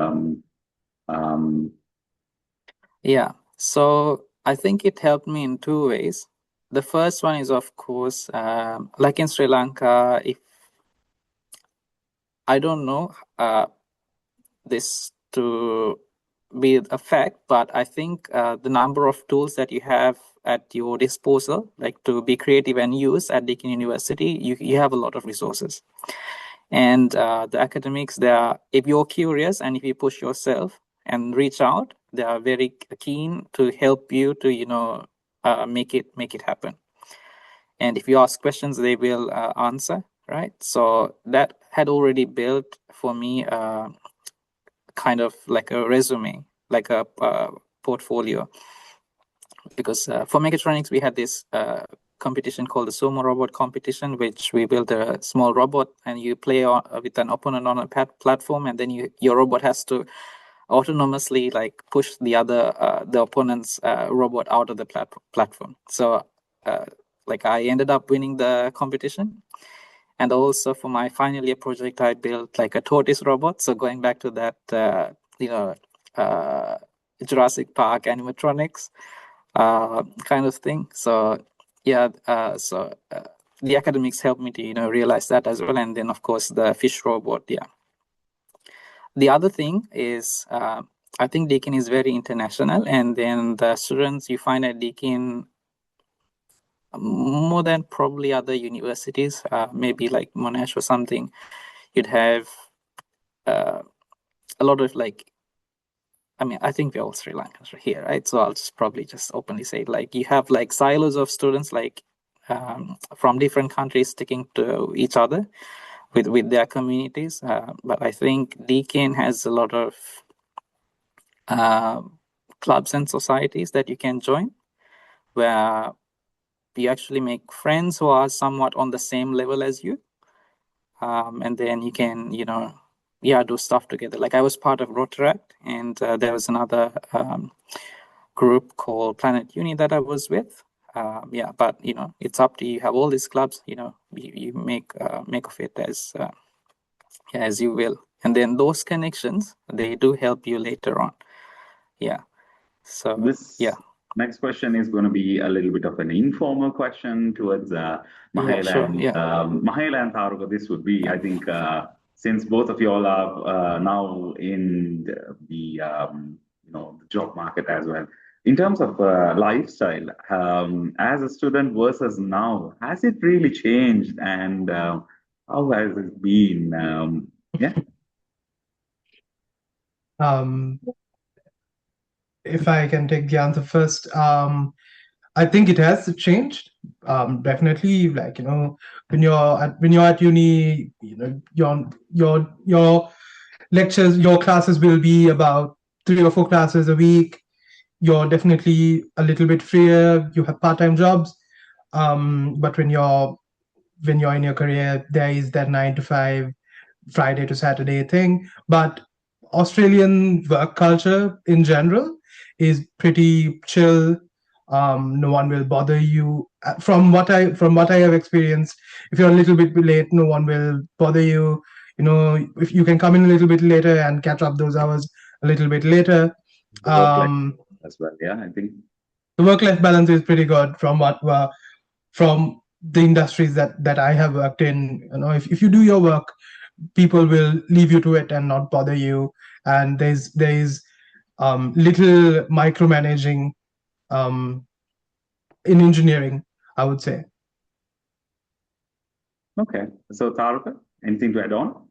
Speaker 5: Yeah. So I think it helped me in two ways. The first one is, of course, like in Sri Lanka, if I don't know this to be a fact, but I think the number of tools that you have at your disposal, like to be creative and use at Deakin University, you have a lot of resources. And the academics, if you're curious and if you push yourself and reach out, they are very keen to help you to make it happen. And if you ask questions, they will answer, right? So that had already built for me kind of like a resume, like a portfolio. Because for mechatronics, we had this competition called the Sumo Robot Competition, which we built a small robot and you play with an opponent on a platform, and then your robot has to autonomously like push the opponent's robot out of the platform. So like I ended up winning the competition. And also for my final year project, I built like a tortoise robot. So going back to that, Jurassic Park animatronics kind of thing. So yeah, the academics helped me to realize that as well. And then of course the fish robot. Yeah. The other thing is I think Deakin is very international, and then the students you find at Deakin more than probably other universities, maybe like Monash or something, you'd have a lot of like, I mean, I think we're all Sri Lankans here, right? So I'll just probably just openly say, like, you have like silos of students, like from different countries sticking to each other with their communities. But I think Deakin has a lot of clubs and societies that you can join, where you actually make friends who are somewhat on the same level as you. And then you can, do stuff together. Like I was part of Rotaract, and there was another group called Planet Uni that I was with. But it's up to you. You have all these clubs, you make of it as you will. And then those connections, they do help you later on. Yeah. So
Speaker 1: next question is going to be a little bit of an informal question towards Mahela Mahela and Tharuka. This would be, I think, since both of you all are now in the job market as well. In terms of lifestyle, as a student versus now, has it really changed, and how has it been?
Speaker 4: If I can take the answer first, I think it has changed. Definitely, like when you're at uni, your lectures, your classes will be about 3 or 4 classes a week. You're definitely a little bit freer. You have part-time jobs, but when you're in your career, there is that 9 to 5, Friday to Saturday thing. But Australian work culture in general is pretty chill. No one will bother you. From what I have experienced, if you're a little bit late, no one will bother you. You know, if you can come in a little bit later and catch up those hours a little bit later.
Speaker 1: The work-life as well, yeah, I think.
Speaker 4: The work-life balance is pretty good from from the industries that I have worked in. You know, if you do your work, people will leave you to it and not bother you. And there's little micromanaging in engineering, I would say.
Speaker 1: Okay, so Taruka, anything to add on?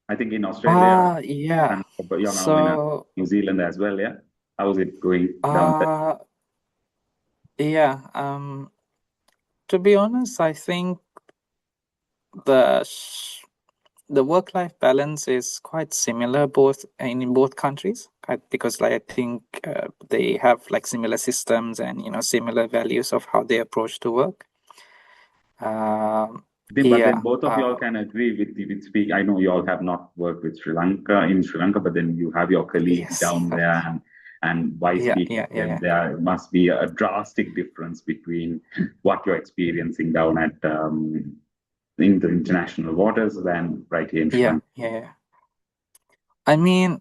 Speaker 1: I think in Australia,
Speaker 5: Yeah.
Speaker 1: and but you're now
Speaker 5: So,
Speaker 1: in New Zealand as well, yeah. How is it going down there?
Speaker 5: yeah. To be honest, I think the work-life balance is quite similar in both countries, because like I think they have like similar systems and similar values of how they approach to work.
Speaker 1: But then both of y'all can agree with speak. I know y'all have not worked with Sri Lanka, but then you have your colleagues down there, and by speaking, there must be a drastic difference between what you're experiencing down at in the international waters than right here in Sri Lanka.
Speaker 5: Yeah. I mean,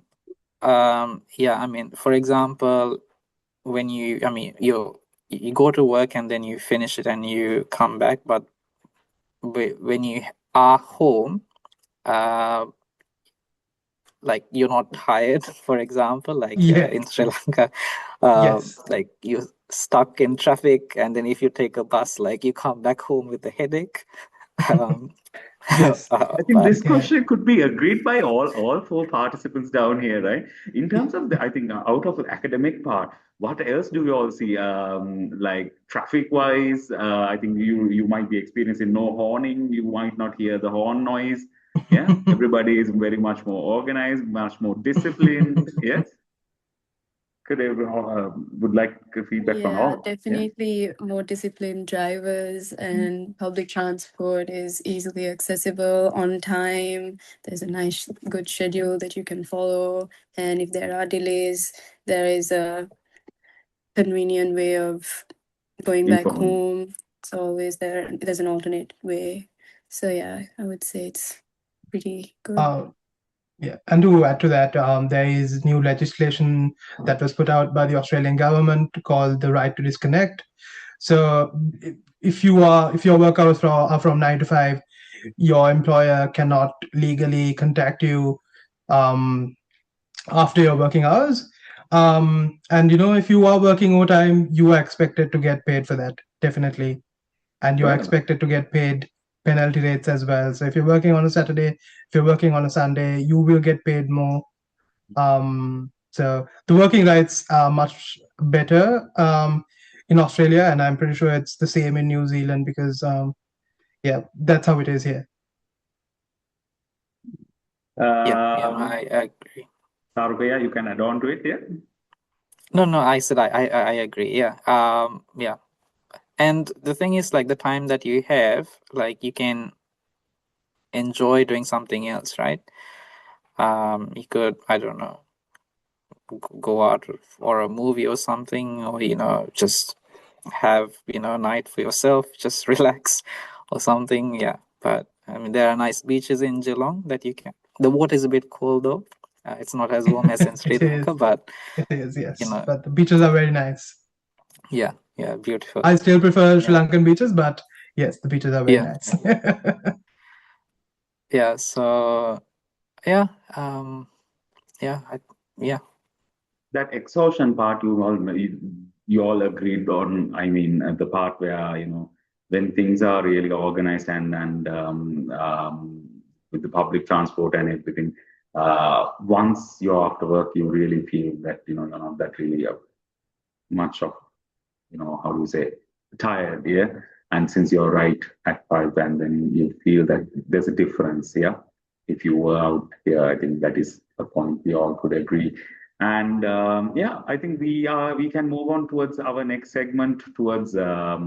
Speaker 5: for example, when you go to work and then you finish it and you come back, but when you are home, like you're not tired, for example, like in Sri Lanka, like you're stuck in traffic, and then if you take a bus, like you come back home with a headache.
Speaker 4: Yes,
Speaker 1: I think this question could be agreed by all four participants down here, right? In terms of I think out of the academic part, what else do we all see? Like traffic-wise, I think you might be experiencing no horning. You might not hear the horn noise. Yeah, everybody is very much more organized, much more disciplined. Yes. Could everyone would like feedback from all?
Speaker 3: Definitely more disciplined drivers, and public transport is easily accessible, on time. There's a nice, good schedule that you can follow. And if there are delays, there is a convenient way of going back home. It's always there's an alternate way. So yeah, I would say it's pretty good.
Speaker 4: Yeah, and to add to that, there is new legislation that was put out by the Australian government called the right to disconnect. So if your work hours are from 9 to 5, your employer cannot legally contact you after your working hours. And if you are working overtime, you are expected to get paid for that, definitely. And you are expected to get paid penalty rates as well. So if you're working on a Saturday, if you're working on a Sunday, you will get paid more. So the working rights are much better in Australia, and I'm pretty sure it's the same in New Zealand because that's how it is here.
Speaker 5: I agree.
Speaker 1: Sarubaya, you can add on to it here.
Speaker 5: No, I said I agree. Yeah. And the thing is, like, the time that you have, like, you can enjoy doing something else, right? You could, I don't know, go out for a movie or something, or just have a night for yourself, just relax or something. Yeah, but I mean, there are nice beaches in Geelong that you can. The water is a bit cold though. It's not as warm as in Sri Lanka, but
Speaker 4: it is, yes. But the beaches are very nice.
Speaker 5: Yeah, beautiful.
Speaker 4: I still prefer Sri Lankan beaches, but yes, the beaches are very nice.
Speaker 5: Yeah. So, yeah.
Speaker 1: That exhaustion part, you all agreed on. I mean, the part where when things are really organized and with the public transport and everything, once you're after work, you really feel that you're not that really much of how do you say tired, yeah. And since you're right at 5, and then you feel that there's a difference, yeah. If you were out here, I think that is a point we all could agree. And I think we can move on towards our next segment, towards the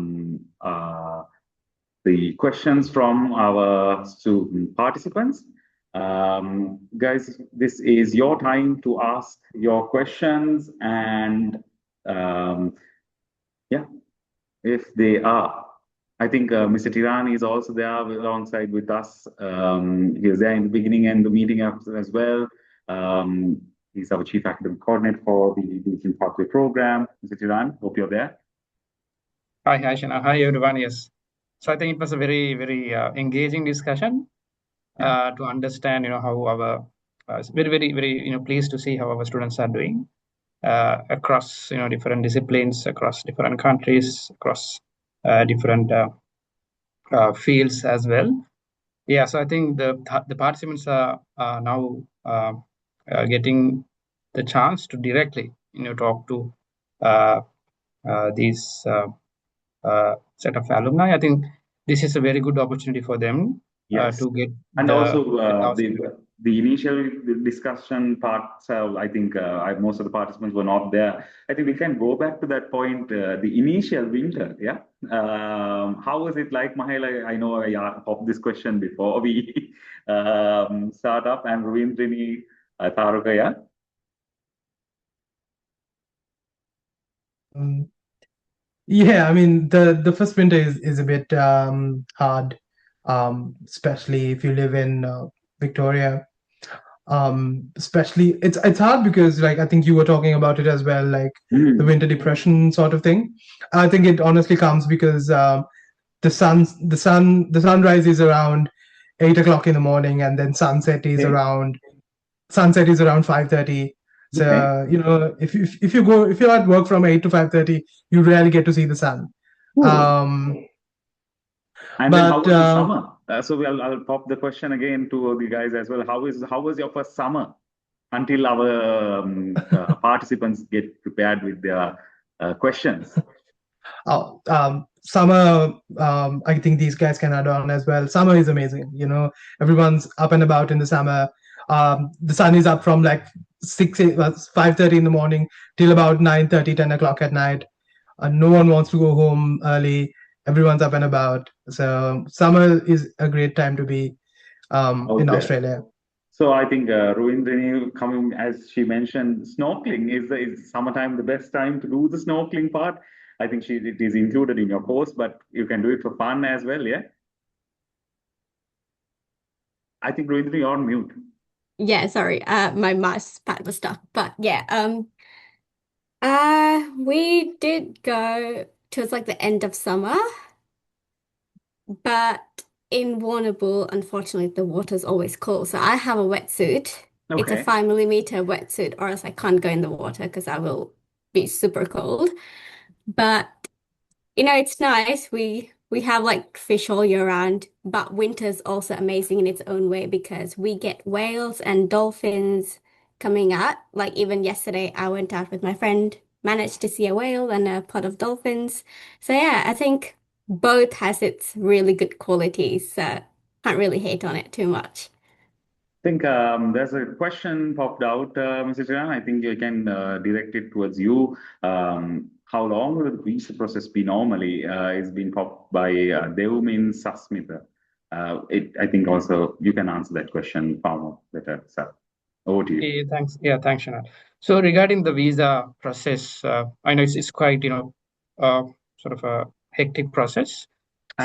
Speaker 1: questions from our student participants. Guys, this is your time to ask your questions, and yeah, if they are. I think Mr. Tiran is also there alongside with us. He was there in the beginning and the meeting as well. He's our Chief Academic Coordinator for the Deakin Pathway Program. Mr. Tiran, hope you're there.
Speaker 6: Hi, Shana. Hi, everyone. Yes. So I think it was a very engaging discussion to understand, how our very pleased to see how our students are doing across, different disciplines, across different countries, across different fields as well. Yeah. So I think the participants are now getting the chance to directly, talk to these set of alumni. I think this is a very good opportunity for them to get
Speaker 1: and also the initial discussion parts. I think most of the participants were not there. I think we can go back to that point. The initial winter, yeah. How was it like, Mahela? I know I popped this question before we start up, and Ravindrini, Taruka, yeah.
Speaker 4: Yeah, I mean the first winter is a bit hard, especially if you live in Victoria. Especially it's hard because, like, I think you were talking about it as well, like the winter depression sort of thing. I think it honestly comes because the sunrise is around 8 o'clock in the morning, and then sunset is around 5:30. So if you're at work from 8 to 5:30, you rarely get to see the sun.
Speaker 1: And then how was the summer? So I'll pop the question again to the guys as well. How was your first summer until our participants get prepared with their questions?
Speaker 4: Summer, I think these guys can add on as well. Summer is amazing. Everyone's up and about in the summer. The sun is up from like 5:30 in the morning till about 9:30, 10 o'clock at night. No one wants to go home early. Everyone's up and about. So summer is a great time to be in Australia.
Speaker 1: So I think Ravindrini, coming as she mentioned, snorkeling is summertime the best time to do the snorkeling part. I think it is included in your course, but you can do it for fun as well, yeah? I think Ravindrini, you're on mute.
Speaker 2: Yeah, sorry. My mouse pad was stuck. But yeah, we did go towards like the end of summer, but in Warrnambool, unfortunately, the water's always cold. So I have a wetsuit. It's a 5mm wetsuit, or else I can't go in the water because I will be super cold. But it's nice. We have like fish all year round, but winter's also amazing in its own way because we get whales and dolphins coming out. Like even yesterday, I went out with my friend, managed to see a whale and a pod of dolphins. So yeah, I think both has its really good qualities. So can't really hate on it too much.
Speaker 1: I think there's a question popped out, Mr. Tiran. I think you can direct it towards you. How long will the visa process be normally? It's been popped by Deumin Sasmita. I think also you can answer that question far more better, sir. Over to you.
Speaker 6: Thanks. Yeah, thanks, Shana. So regarding the visa process, I know it's quite, sort of a hectic process.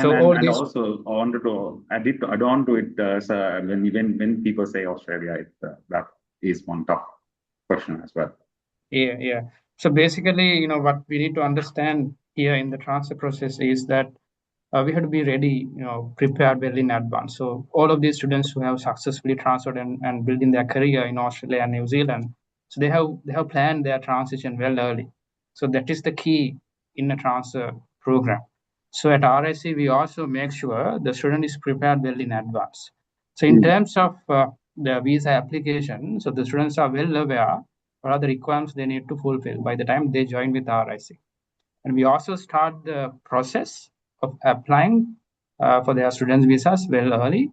Speaker 6: So
Speaker 1: and also I wanted to add on to it, sir, when people say Australia, that is one tough question as well.
Speaker 6: Yeah. So basically, what we need to understand here in the transfer process is that we have to be ready, prepared well in advance. So all of these students who have successfully transferred and building their career in Australia and New Zealand, so they have planned their transition well early. So that is the key in a transfer program. So at RSC, we also make sure the student is prepared well in advance. So in terms of the visa application, so the students are well aware what are the requirements they need to fulfill by the time they join with RSC. And we also start the process of applying for their students' visas well early.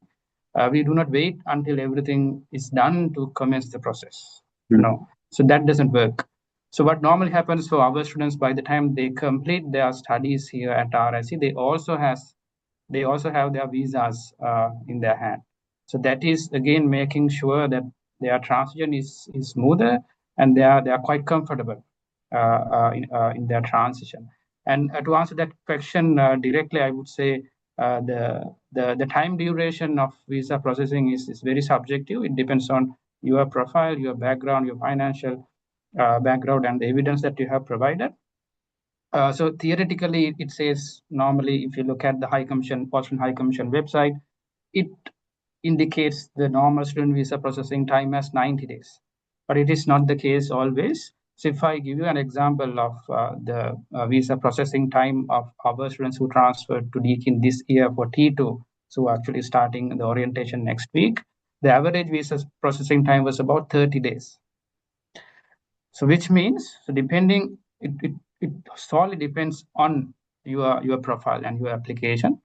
Speaker 6: We do not wait until everything is done to commence the process. No, so that doesn't work. So what normally happens for our students, by the time they complete their studies here at RSC, they also have their visas in their hand. So that is again making sure that their transition is smoother and they are quite comfortable in their transition. And to answer that question directly, I would say the time duration of visa processing is very subjective. It depends on your profile, your background, your financial background, and the evidence that you have provided. So theoretically, it says normally, if you look at the Australian High Commission website, it indicates the normal student visa processing time as 90 days. But it is not the case always. So if I give you an example of the visa processing time of our students who transferred to Deakin this year for T2, so actually starting the orientation next week, the average visa processing time was about 30 days. So which means, so depending, it solely depends on your profile and your application.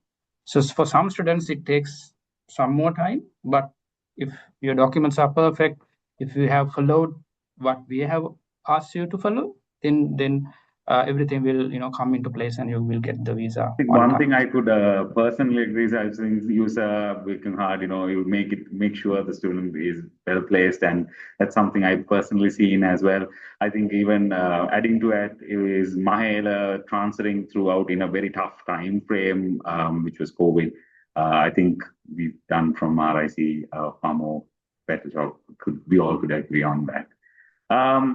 Speaker 6: So for some students, it takes some more time, but if your documents are perfect, if you have followed what we have asked you to follow, then everything will come into place and you will get the visa
Speaker 1: I think
Speaker 6: on
Speaker 1: one
Speaker 6: time.
Speaker 1: thing I could personally agree is I think use working hard, you make sure the student is well placed, and that's something I've personally seen as well. I think even adding to it is Mahela transferring throughout in a very tough time frame, which was COVID. I think we've done from RIC far more better job. We all could agree on that.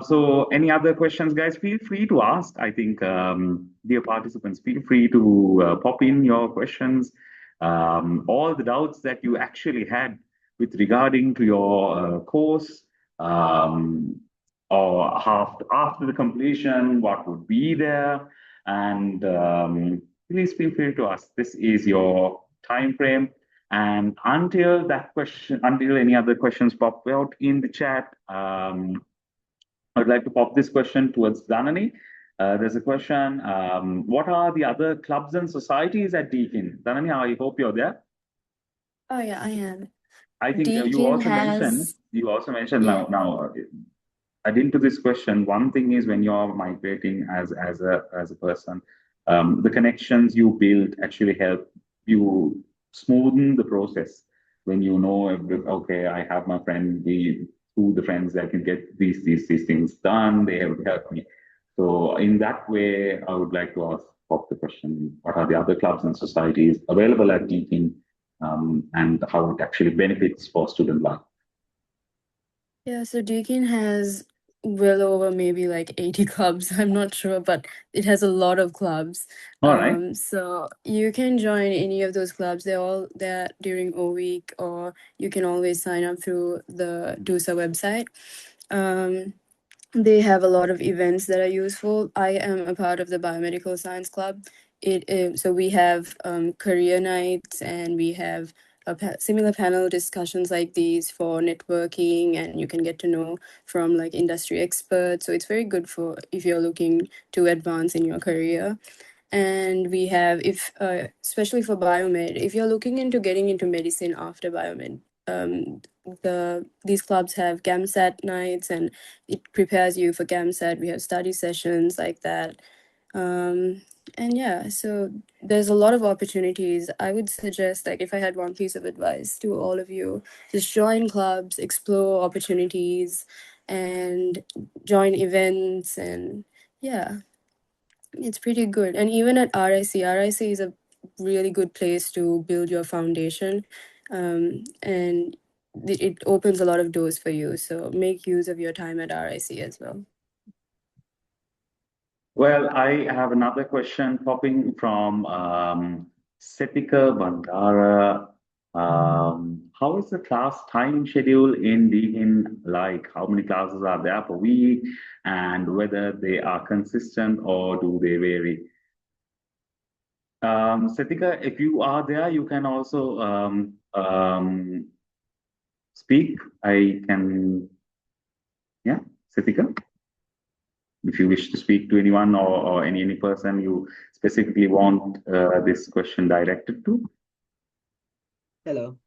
Speaker 1: So any other questions, guys? Feel free to ask. I think, dear participants, feel free to pop in your questions, all the doubts that you actually had with regarding to your course, or after the completion, what would be there, and please feel free to ask. This is your time frame. And until any other questions pop out in the chat, I'd like to pop this question towards Dhanani. There's a question. What are the other clubs and societies at Deakin? Dhanani, I hope you're there.
Speaker 3: Oh yeah, I am.
Speaker 1: I think you
Speaker 3: Deakin
Speaker 1: also mentioned
Speaker 3: yeah.
Speaker 1: now adding to this question, one thing is when you're migrating as a person, the connections you build actually help you smoothen the process. When you know, okay, I have my friend, through the friends I can get these things done. They have helped me. So in that way, I would like to ask pop the question: what are the other clubs and societies available at Deakin, and how it actually benefits for student life?
Speaker 3: Yeah, so Deakin has well over maybe like 80 clubs. I'm not sure, but it has a lot of clubs.
Speaker 1: All right.
Speaker 3: So you can join any of those clubs. They're all there during O week, or you can always sign up through the DUSA website. They have a lot of events that are useful. I am a part of the biomedical science club. So we have career nights, and we have similar panel discussions like these for networking, and you can get to know from like industry experts. So it's very good for if you're looking to advance in your career. And we have, if especially for biomed, if you're looking into getting into medicine after biomed, these clubs have GAMSAT nights, and it prepares you for GAMSAT. We have study sessions like that. And yeah, so there's a lot of opportunities. I would suggest, like, if I had one piece of advice to all of you, just join clubs, explore opportunities, and join events. And yeah, it's pretty good. And even at RIC is a really good place to build your foundation. And it opens a lot of doors for you. So make use of your time at RIC as well.
Speaker 1: Well, I have another question popping from Setika Bandara. How is the class time schedule in Deakin like? How many classes are there per week, and whether they are consistent or do they vary? Setika, if you are there, you can also speak. I can, yeah, Setika. If you wish to speak to anyone or any person you specifically want this question directed to.
Speaker 7: Hello.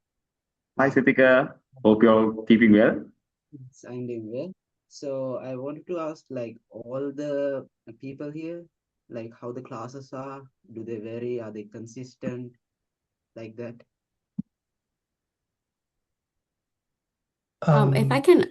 Speaker 1: Hi, Sitika. Hope you're keeping well.
Speaker 7: Yes, I'm doing well. So I wanted to ask, like, all the people here, like how the classes are, do they vary? Are they consistent? Like that?
Speaker 2: If I can,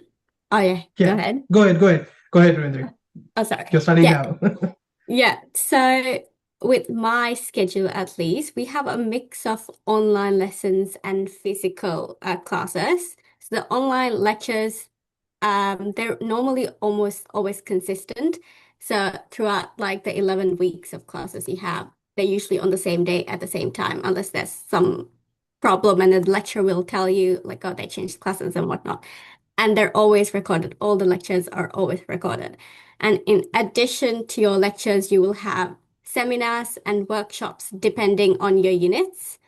Speaker 2: oh yeah, go
Speaker 4: Yeah,
Speaker 2: ahead.
Speaker 4: go ahead, Ravindra.
Speaker 2: Oh, sorry.
Speaker 4: You're studying
Speaker 2: Yeah,
Speaker 4: now.
Speaker 2: yeah. So with my schedule, at least, we have a mix of online lessons and physical classes. So the online lectures, they're normally almost always consistent. So throughout like the 11 weeks of classes you have, they're usually on the same day at the same time, unless there's some problem and the lecturer will tell you like, oh, they changed classes and whatnot. And they're always recorded. All the lectures are always recorded. And in addition to your lectures, you will have seminars and workshops depending on your units.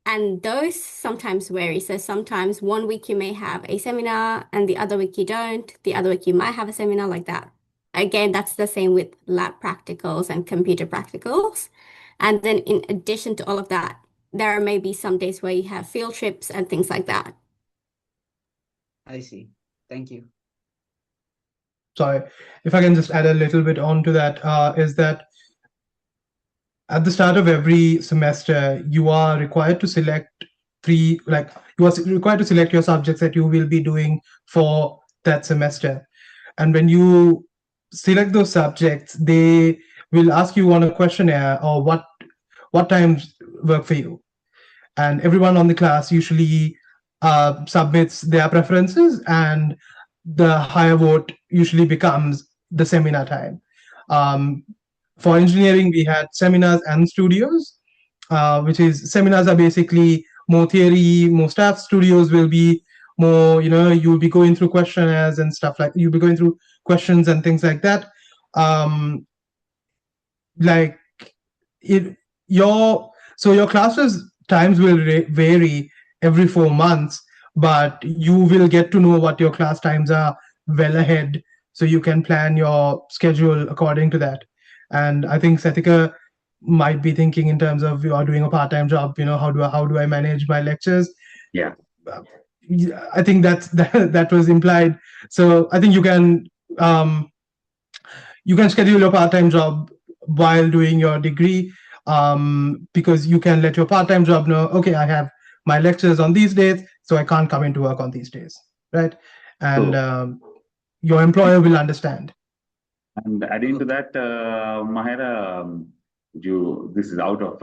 Speaker 2: And those sometimes vary. So sometimes one week you may have a seminar and the other week you don't. The other week you might have a seminar like that. Again, that's the same with lab practicals and computer practicals. And then in addition to all of that, there may be some days where you have field trips and things like that.
Speaker 7: I see. Thank you.
Speaker 4: Sorry, if I can just add a little bit on to that, is that at the start of every semester, you are required to select required to select your subjects that you will be doing for that semester. And when you select those subjects, they will ask you on a questionnaire or what times work for you. And everyone on the class usually submits their preferences, and the higher vote usually becomes the seminar time. For engineering, we had seminars and studios, which is seminars are basically more theory, more staff. Studios will be more, you'll be going through questionnaires and stuff you'll be going through questions and things like that. Like it, your classes times will vary every 4 months, but you will get to know what your class times are well ahead, so you can plan your schedule according to that. And I think Satika might be thinking in terms of you are doing a part-time job. How do I manage my lectures?
Speaker 1: Yeah.
Speaker 4: I think that was implied. So I think you can schedule your part-time job while doing your degree, because you can let your part-time job know, okay, I have my lectures on these days, so I can't come into work on these days, right? And your employer will understand.
Speaker 1: And adding to that, Mahira, this is out of,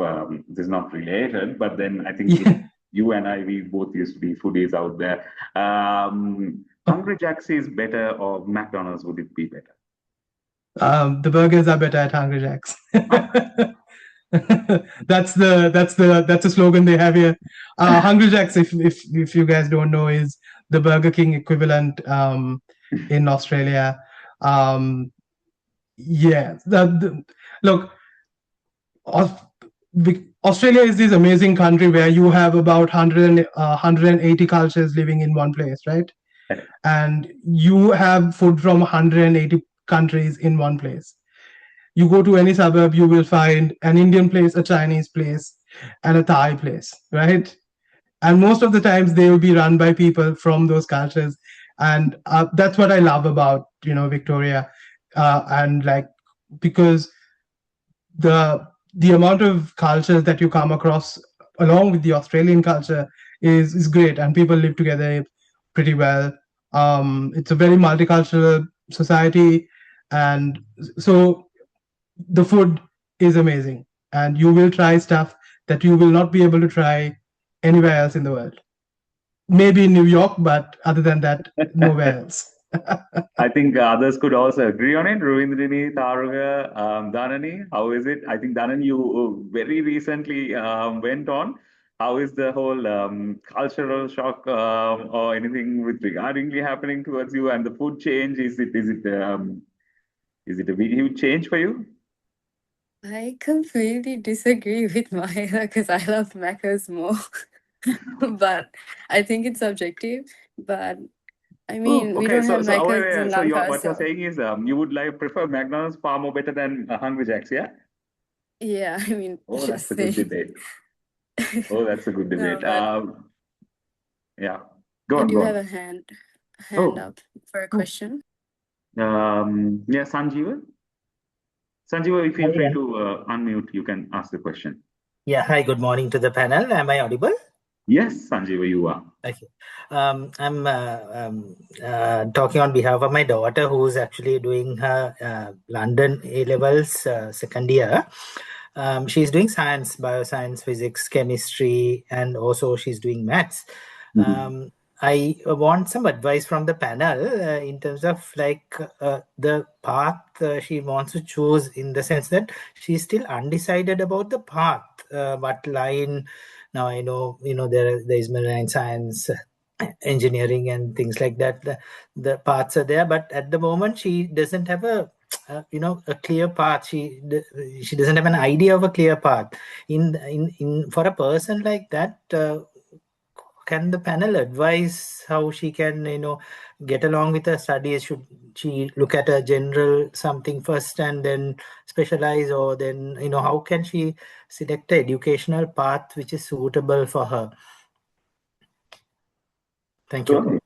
Speaker 1: this is not related, but then I think you and I, we both used to be foodies out there. Hungry Jack's is better, or McDonald's, would it be better?
Speaker 4: The burgers are better at Hungry Jack's. That's the slogan they have here. Hungry Jack's, if you guys don't know, is the Burger King equivalent in Australia. Yeah, look, Australia is this amazing country where you have about 180 cultures living in one place, right? And you have food from 180 countries in one place. You go to any suburb, you will find an Indian place, a Chinese place, and a Thai place, right? And most of the times they will be run by people from those cultures. And that's what I love about, Victoria. And because the amount of cultures that you come across along with the Australian culture is great, and people live together pretty well. It's a very multicultural society, and so the food is amazing, and you will try stuff that you will not be able to try anywhere else in the world. Maybe in New York, but other than that, nowhere else.
Speaker 1: I think others could also agree on it. Ravindrini, Taruga, Dhanani, how is it? I think Dhanani, you very recently went on. How is the whole cultural shock or anything regardingly happening towards you, and the food change? Is it a huge change for you?
Speaker 3: I completely disagree with Maya because I love Macca's more. But I think it's subjective. But I mean, we don't have Macca's in Lanka.
Speaker 1: What you're saying is you would prefer McDonald's far more better than Hungry Jack's, yeah?
Speaker 3: Yeah, I mean,
Speaker 1: Oh, that's a
Speaker 3: saying.
Speaker 1: good debate. Oh, that's a good debate. Yeah, go
Speaker 3: I
Speaker 1: on.
Speaker 3: do have a hand up for a question.
Speaker 1: Yeah, Sanjeeva. Sanjeeva, if you feel free to unmute, you can ask the question.
Speaker 8: Yeah, hi, good morning to the panel. Am I audible?
Speaker 1: Yes, Sanjeeva, you are.
Speaker 8: Okay. I'm talking on behalf of my daughter, who's actually doing her London A-levels second year. She's doing science, bioscience, physics, chemistry, and also she's doing maths. I want some advice from the panel in terms of like the path she wants to choose, in the sense that she's still undecided about the path, what line. Now I know, there is marine science, engineering, and things like that. The paths are there, but at the moment she doesn't have a clear path. She doesn't have an idea of a clear path. In for a person like that, can the panel advise how she can get along with her studies? Should she look at a general something first and then specialize, or then how can she select an educational path which is suitable for her? Thank you.
Speaker 1: Sure.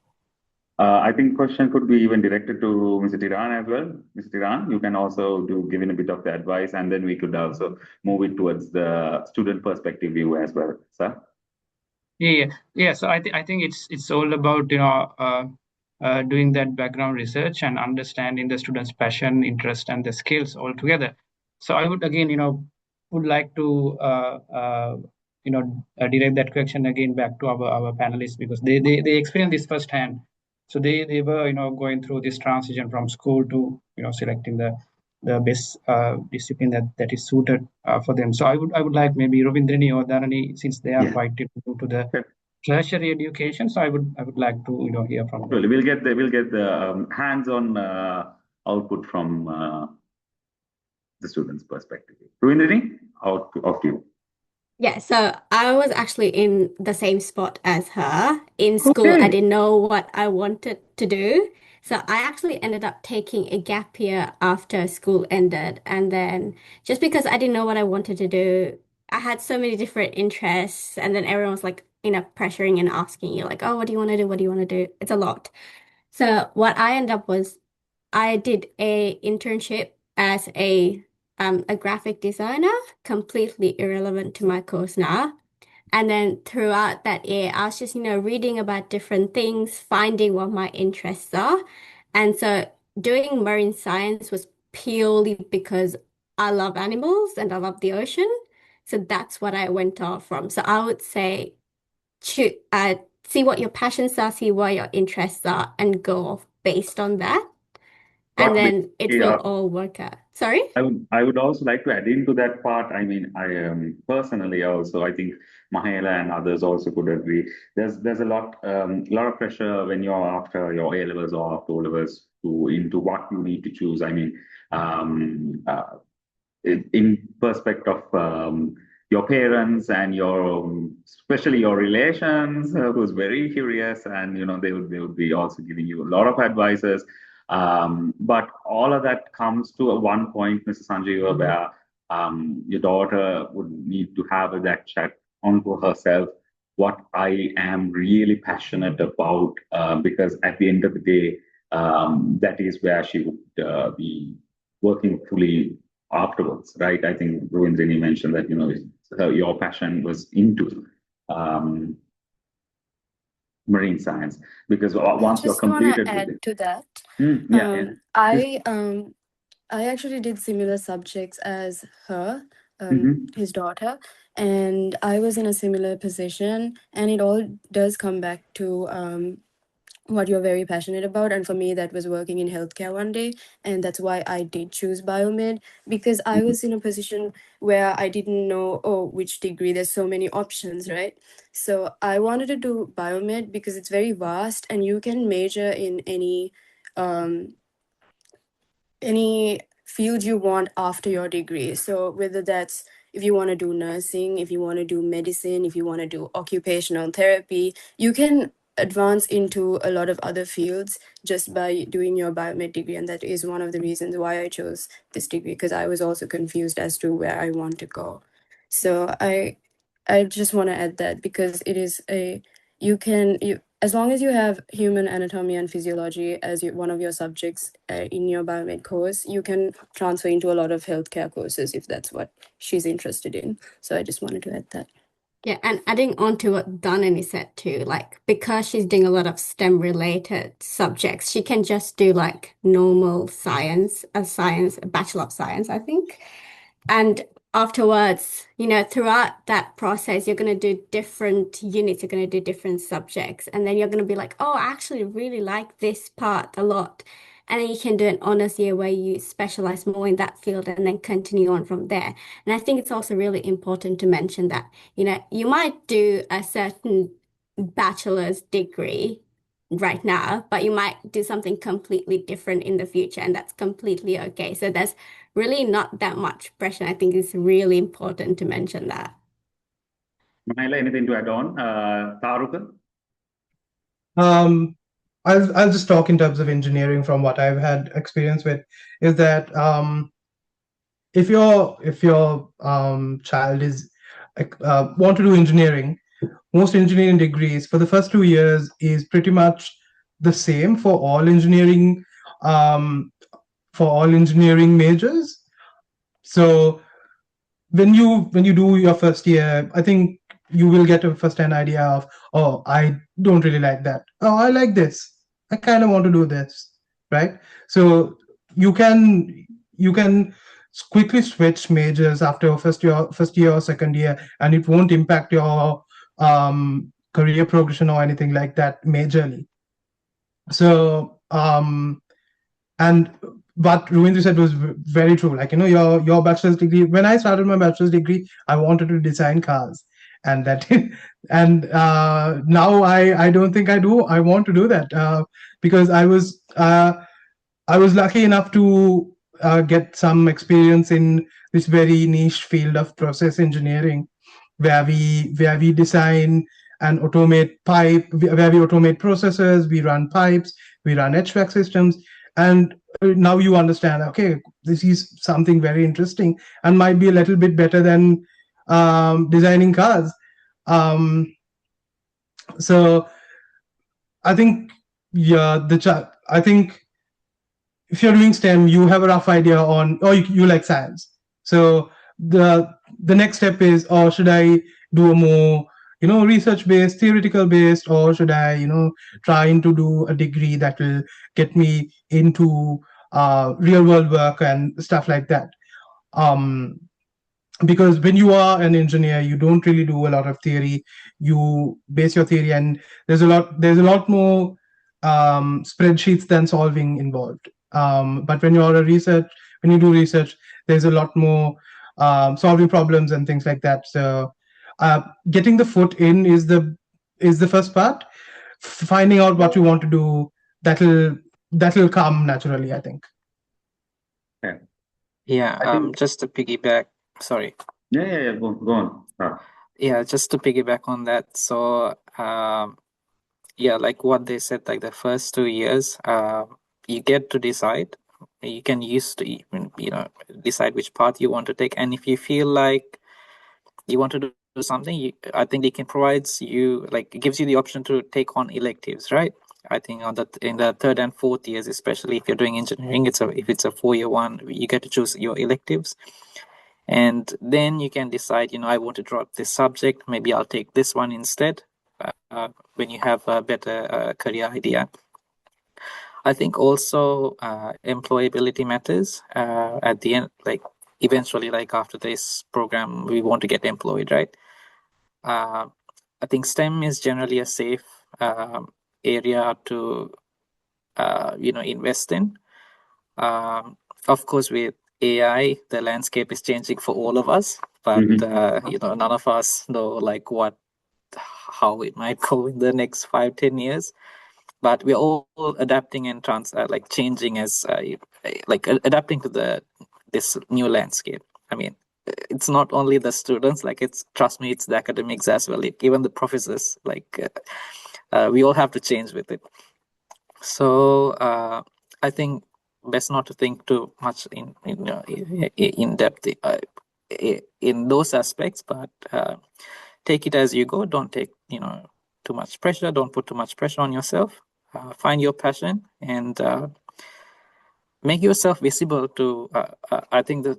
Speaker 1: I think question could be even directed to Mr. Tiran as well. Mr. Tiran, you can also give in a bit of the advice, and then we could also move it towards the student perspective view as well, sir.
Speaker 6: Yeah. So I think it's all about doing that background research and understanding the students' passion, interest, and the skills all together. So I would again would like to direct that question again back to our panelists, because they experienced this firsthand. So they were going through this transition from school to selecting the best discipline that is suited for them. So I would like maybe Ravindrini or Dharani, since they are quite to the tertiary education. So I would like to hear from them.
Speaker 1: Well, we'll get the hands-on output from the students' perspective. Ravindrini, out to you.
Speaker 2: Yeah, so I was actually in the same spot as her. In school, I didn't know what I wanted to do. So I actually ended up taking a gap year after school ended. And then just because I didn't know what I wanted to do, I had so many different interests. And then everyone was like, pressuring and asking you, like, oh, what do you want to do? What do you want to do? It's a lot. So what I ended up was I did a internship as a graphic designer, completely irrelevant to my course now. And then throughout that year, I was just, reading about different things, finding what my interests are. And so doing marine science was purely because I love animals and I love the ocean. So that's what I went off from. So I would say, see what your passions are, see what your interests are, and go off based on that. And then it will all work out. Sorry?
Speaker 1: I would also like to add into that part. I mean, I personally also, I think Mahela and others also could agree. There's a lot of pressure when you're after your A levels or after O levels into what you need to choose. I mean, in perspective of your parents and especially your relations, who's very curious, and they would be also giving you a lot of advices. But all of that comes to one point, Mrs. Sanjeeva, where your daughter would need to have that check onto herself, what I am really passionate about, because at the end of the day, that is where she would be working fully afterwards, right? I think Ravindrini mentioned that, your passion was into marine science, because once you're completed
Speaker 3: add
Speaker 1: with it.
Speaker 3: to that. I actually did similar subjects as her, his daughter, and I was in a similar position, and it all does come back to what you're very passionate about. And for me, that was working in healthcare one day. And that's why I did choose biomed, because I was in a position where I didn't know, which degree, there's so many options, right? So I wanted to do biomed because it's very vast and you can major in any field you want after your degree. So whether that's if you want to do nursing, if you want to do medicine, if you want to do occupational therapy, you can advance into a lot of other fields just by doing your biomed degree. And that is one of the reasons why I chose this degree, because I was also confused as to where I want to go. So I just want to add that, because it is as long as you have human anatomy and physiology as one of your subjects in your biomed course, you can transfer into a lot of healthcare courses if that's what she's interested in. So I just wanted to add that.
Speaker 2: Yeah, and adding on to what Dhanani said too, like because she's doing a lot of STEM related subjects, she can just do like normal science, a Bachelor of Science, I think. And afterwards, throughout that process, you're going to do different units, you're going to do different subjects, and then you're going to be like, oh, I actually really like this part a lot. And then you can do an honors year where you specialize more in that field and then continue on from there. And I think it's also really important to mention that, you might do a certain bachelor's degree right now, but you might do something completely different in the future, and that's completely okay. So there's really not that much pressure. I think it's really important to mention that.
Speaker 1: Maila, anything to add on? Taruka?
Speaker 4: I'll just talk in terms of engineering from what I've had experience with, is that if your child is want to do engineering, most engineering degrees for the first 2 years is pretty much the same for all engineering majors. So when you do your first year, I think you will get a first-hand idea of, oh, I don't really like that. Oh, I like this. I kind of want to do this, right? So you can quickly switch majors after first year or second year, and it won't impact your career progression or anything like that majorly. So and what Ravindra said was very true. Like, your bachelor's degree, when I started my bachelor's degree, I wanted to design cars. And now I don't think I do. I want to do that because I was lucky enough to get some experience in this very niche field of process engineering, where we design and automate where we automate processes, we run pipes, we run HVAC systems, and now you understand, okay, this is something very interesting and might be a little bit better than designing cars. So I think, I think if you're doing STEM, you have a rough idea on, oh, you like science. So the next step is, oh, should I do a more, research-based, theoretical-based, or should I, trying to do a degree that will get me into real-world work and stuff like that. Because when you are an engineer, you don't really do a lot of theory. You base your theory, and there's a lot more spreadsheets than solving involved. But when you do research, there's a lot more solving problems and things like that. So getting the foot in is the first part. Finding out what you want to do, that'll come naturally, I think.
Speaker 5: Yeah, just to piggyback, sorry.
Speaker 1: Yeah, go on.
Speaker 5: Yeah, just to piggyback on that. So, yeah, like what they said, like the first 2 years, you get to decide. You can use to even, decide which path you want to take. And if you feel like you want to do something, I think Deakin provides you, like, it gives you the option to take on electives, right? I think in the third and fourth years, especially if you're doing engineering, if it's a 4-year one, you get to choose your electives. And then you can decide, I want to drop this subject. Maybe I'll take this one instead when you have a better career idea. I think also employability matters at the end, like eventually, like after this program, we want to get employed, right? I think STEM is generally a safe area to, invest in. Of course, with AI, the landscape is changing for all of us, but none of us know like how it might go in the next 5-10 years. But we're all adapting and changing as adapting to this new landscape. I mean, it's not only the students, trust me, it's the academics as well. Even the professors, we all have to change with it. So I think best not to think too much in depth in those aspects, but take it as you go. Don't take too much pressure. Don't put too much pressure on yourself. Find your passion and make yourself visible to. I think that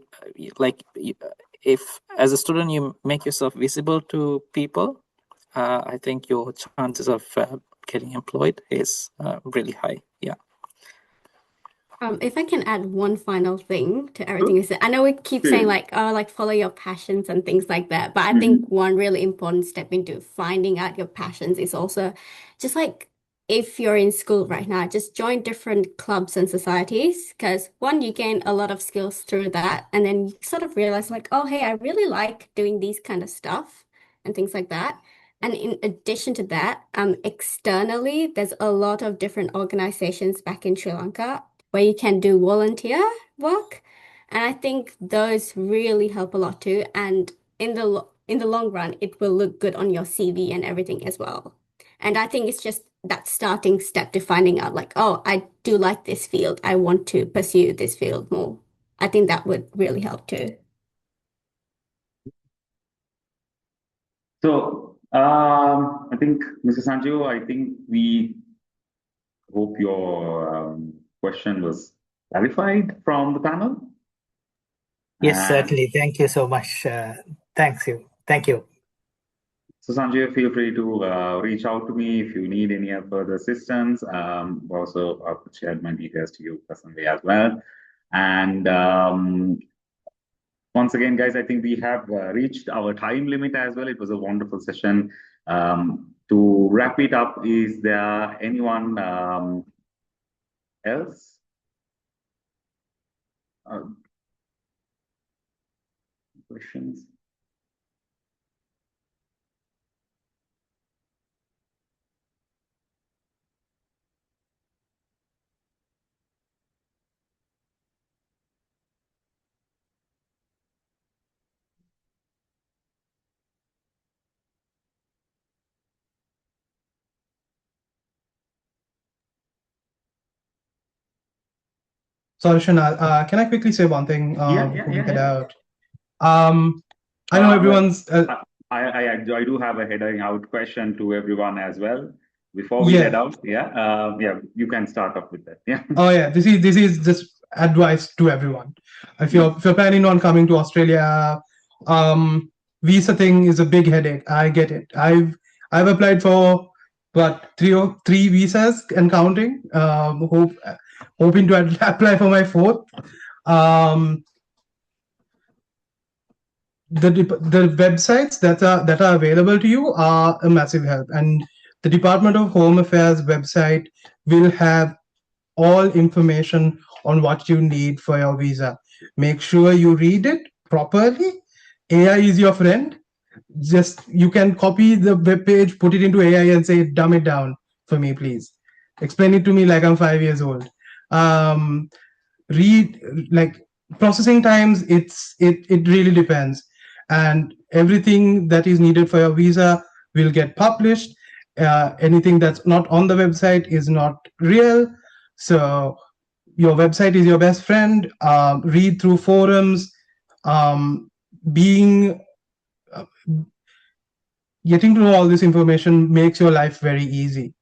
Speaker 5: if as a student you make yourself visible to people, I think your chances of getting employed is really high. Yeah.
Speaker 2: If I can add one final thing to everything you said, I know we keep saying like, oh, like follow your passions and things like that, but I think one really important step into finding out your passions is also just like if you're in school right now, just join different clubs and societies because one, you gain a lot of skills through that, and then you sort of realize like, oh, hey, I really like doing these kind of stuff and things like that. And in addition to that, externally, there's a lot of different organizations back in Sri Lanka where you can do volunteer work. And I think those really help a lot too. And in the long run, it will look good on your CV and everything as well. And I think it's just that starting step to finding out like, oh, I do like this field. I want to pursue this field more. I think that would really help too.
Speaker 1: So I think, Mr. Sanju, I think we hope your question was clarified from the panel.
Speaker 8: Yes, certainly. Thank you so much. Thank you.
Speaker 1: So Sanjay, feel free to reach out to me if you need any further assistance. Also, I'll share my details to you personally as well. And once again, guys, I think we have reached our time limit as well. It was a wonderful session. To wrap it up, is there anyone else? Questions?
Speaker 4: Sorry, Shana, can I quickly say one thing before we head out? I know everyone's.
Speaker 1: I do have a heading out question to everyone as well. Before we head out, you can start off with that. Yeah.
Speaker 4: Oh yeah, this is just advice to everyone. If you're planning on coming to Australia, visa thing is a big headache. I get it. I've applied for three visas and counting. Hoping to apply for my fourth. The websites that are available to you are a massive help, and the Department of Home Affairs website will have all information on what you need for your visa. Make sure you read it properly. AI is your friend. Just you can copy the web page, put it into AI and say, dumb it down for me, please. Explain it to me like I'm 5 years old. Read, like, processing times, it really depends. And everything that is needed for your visa will get published. Anything that's not on the website is not real. So your website is your best friend. Read through forums. Getting to know all this information makes your life very easy.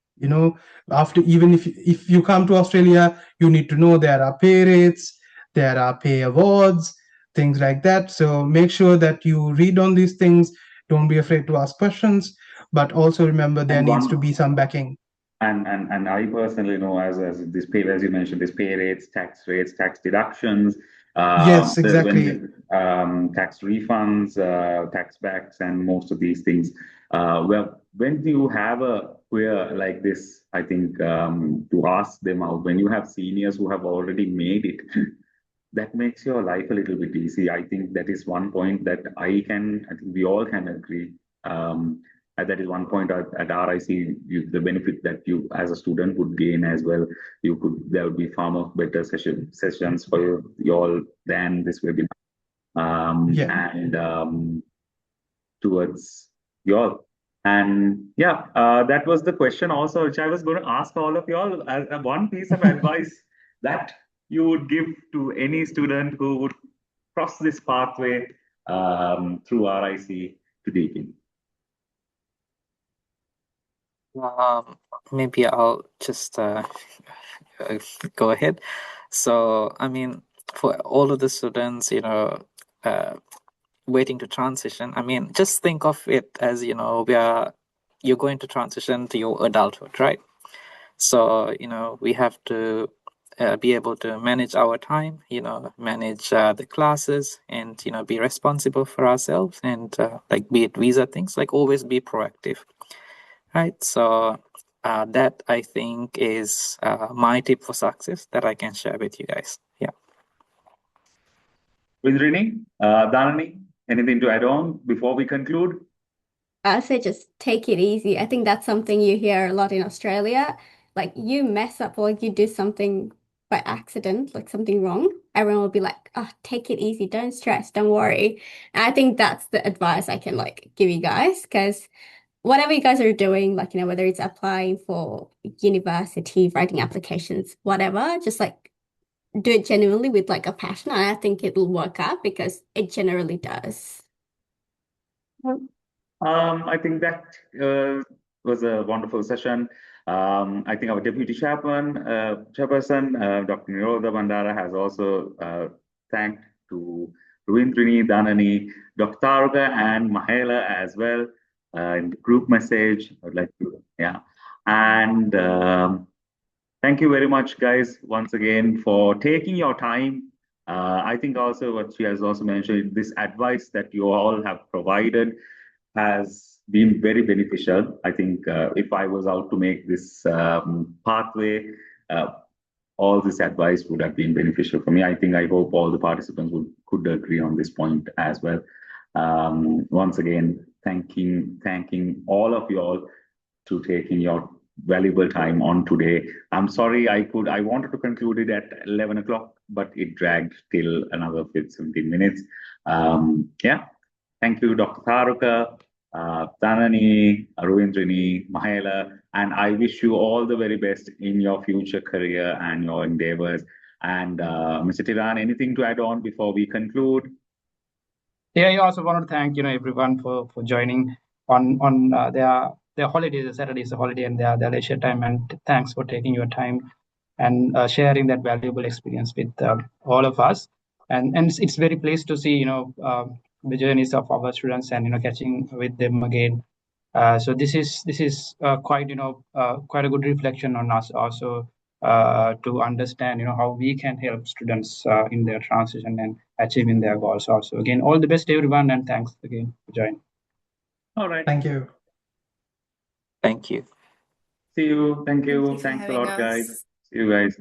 Speaker 4: After, even if you come to Australia, you need to know there are pay rates, there are pay awards, things like that. So make sure that you read on these things. Don't be afraid to ask questions, but also remember there needs to be some backing.
Speaker 1: And I personally know as this pay, as you mentioned, this pay rates, tax deductions.
Speaker 4: Yes, exactly.
Speaker 1: Tax refunds, tax backs, and most of these things. Well, when you have a query like this, I think to ask them out, when you have seniors who have already made it, that makes your life a little bit easy. I think that is one point that I think we all can agree. And that is one point at RIC, the benefit that you as a student would gain as well. There would be far more better sessions for you all than this webinar. And towards you all. And that was the question also, which I was going to ask all of you all as one piece of advice that you would give to any student who would cross this pathway through RIC to Deakin.
Speaker 5: Maybe I'll just go ahead. So, I mean, for all of the students, waiting to transition, I mean, just think of it as, you know, you're going to transition to your adulthood, right? So, you know, we have to be able to manage our time, you know, manage the classes, and, you know, be responsible for ourselves, and like, be it visa things, like, always be proactive, right? So that, I think, is my tip for success that I can share with you guys. Yeah.
Speaker 1: Vindrini, Dhanani, anything to add on before we conclude?
Speaker 2: I say just take it easy. I think that's something you hear a lot in Australia. Like you mess up or you do something by accident, like something wrong, everyone will be like, oh, take it easy, don't stress, don't worry. And I think that's the advice I can like give you guys, because whatever you guys are doing, like, you know, whether it's applying for university, writing applications, whatever, just like do it genuinely with like a passion. And I think it'll work out because it generally does.
Speaker 1: I think that was a wonderful session. I think our deputy chairperson, Dr. Nirodha Bandara, has also thanked to Ravindrini, Dhanani, Dr. Taruga, and Mahela as well in the group message. I'd like to, yeah. And thank you very much, guys, once again, for taking your time. I think also what she has also mentioned, this advice that you all have provided has been very beneficial. I think if I was out to make this pathway, all this advice would have been beneficial for me. I hope all the participants could agree on this point as well. Once again, thanking all of you all to taking your valuable time on today. I'm sorry I wanted to conclude it at 11 o'clock, but it dragged till another 17 minutes. Yeah. Thank you, Dr. Taruka, Dhanani, Ravindrini, Mahela, and I wish you all the very best in your future career and your endeavors. And Mr. Tiran, anything to add on before we conclude?
Speaker 6: Yeah, I also want to thank everyone for joining on their holidays. Saturday is a holiday and their leisure time, and thanks for taking your time and sharing that valuable experience with all of us. And it's very pleased to see the journeys of our students and catching with them again. So this is quite quite a good reflection on us also to understand how we can help students in their transition and achieving their goals also. Again, all the best everyone, and thanks again for joining.
Speaker 1: All right.
Speaker 4: Thank you.
Speaker 5: Thank you.
Speaker 1: See you. Thank you.
Speaker 3: for
Speaker 1: Thanks a
Speaker 3: having
Speaker 1: lot, guys.
Speaker 3: us.
Speaker 1: See you guys.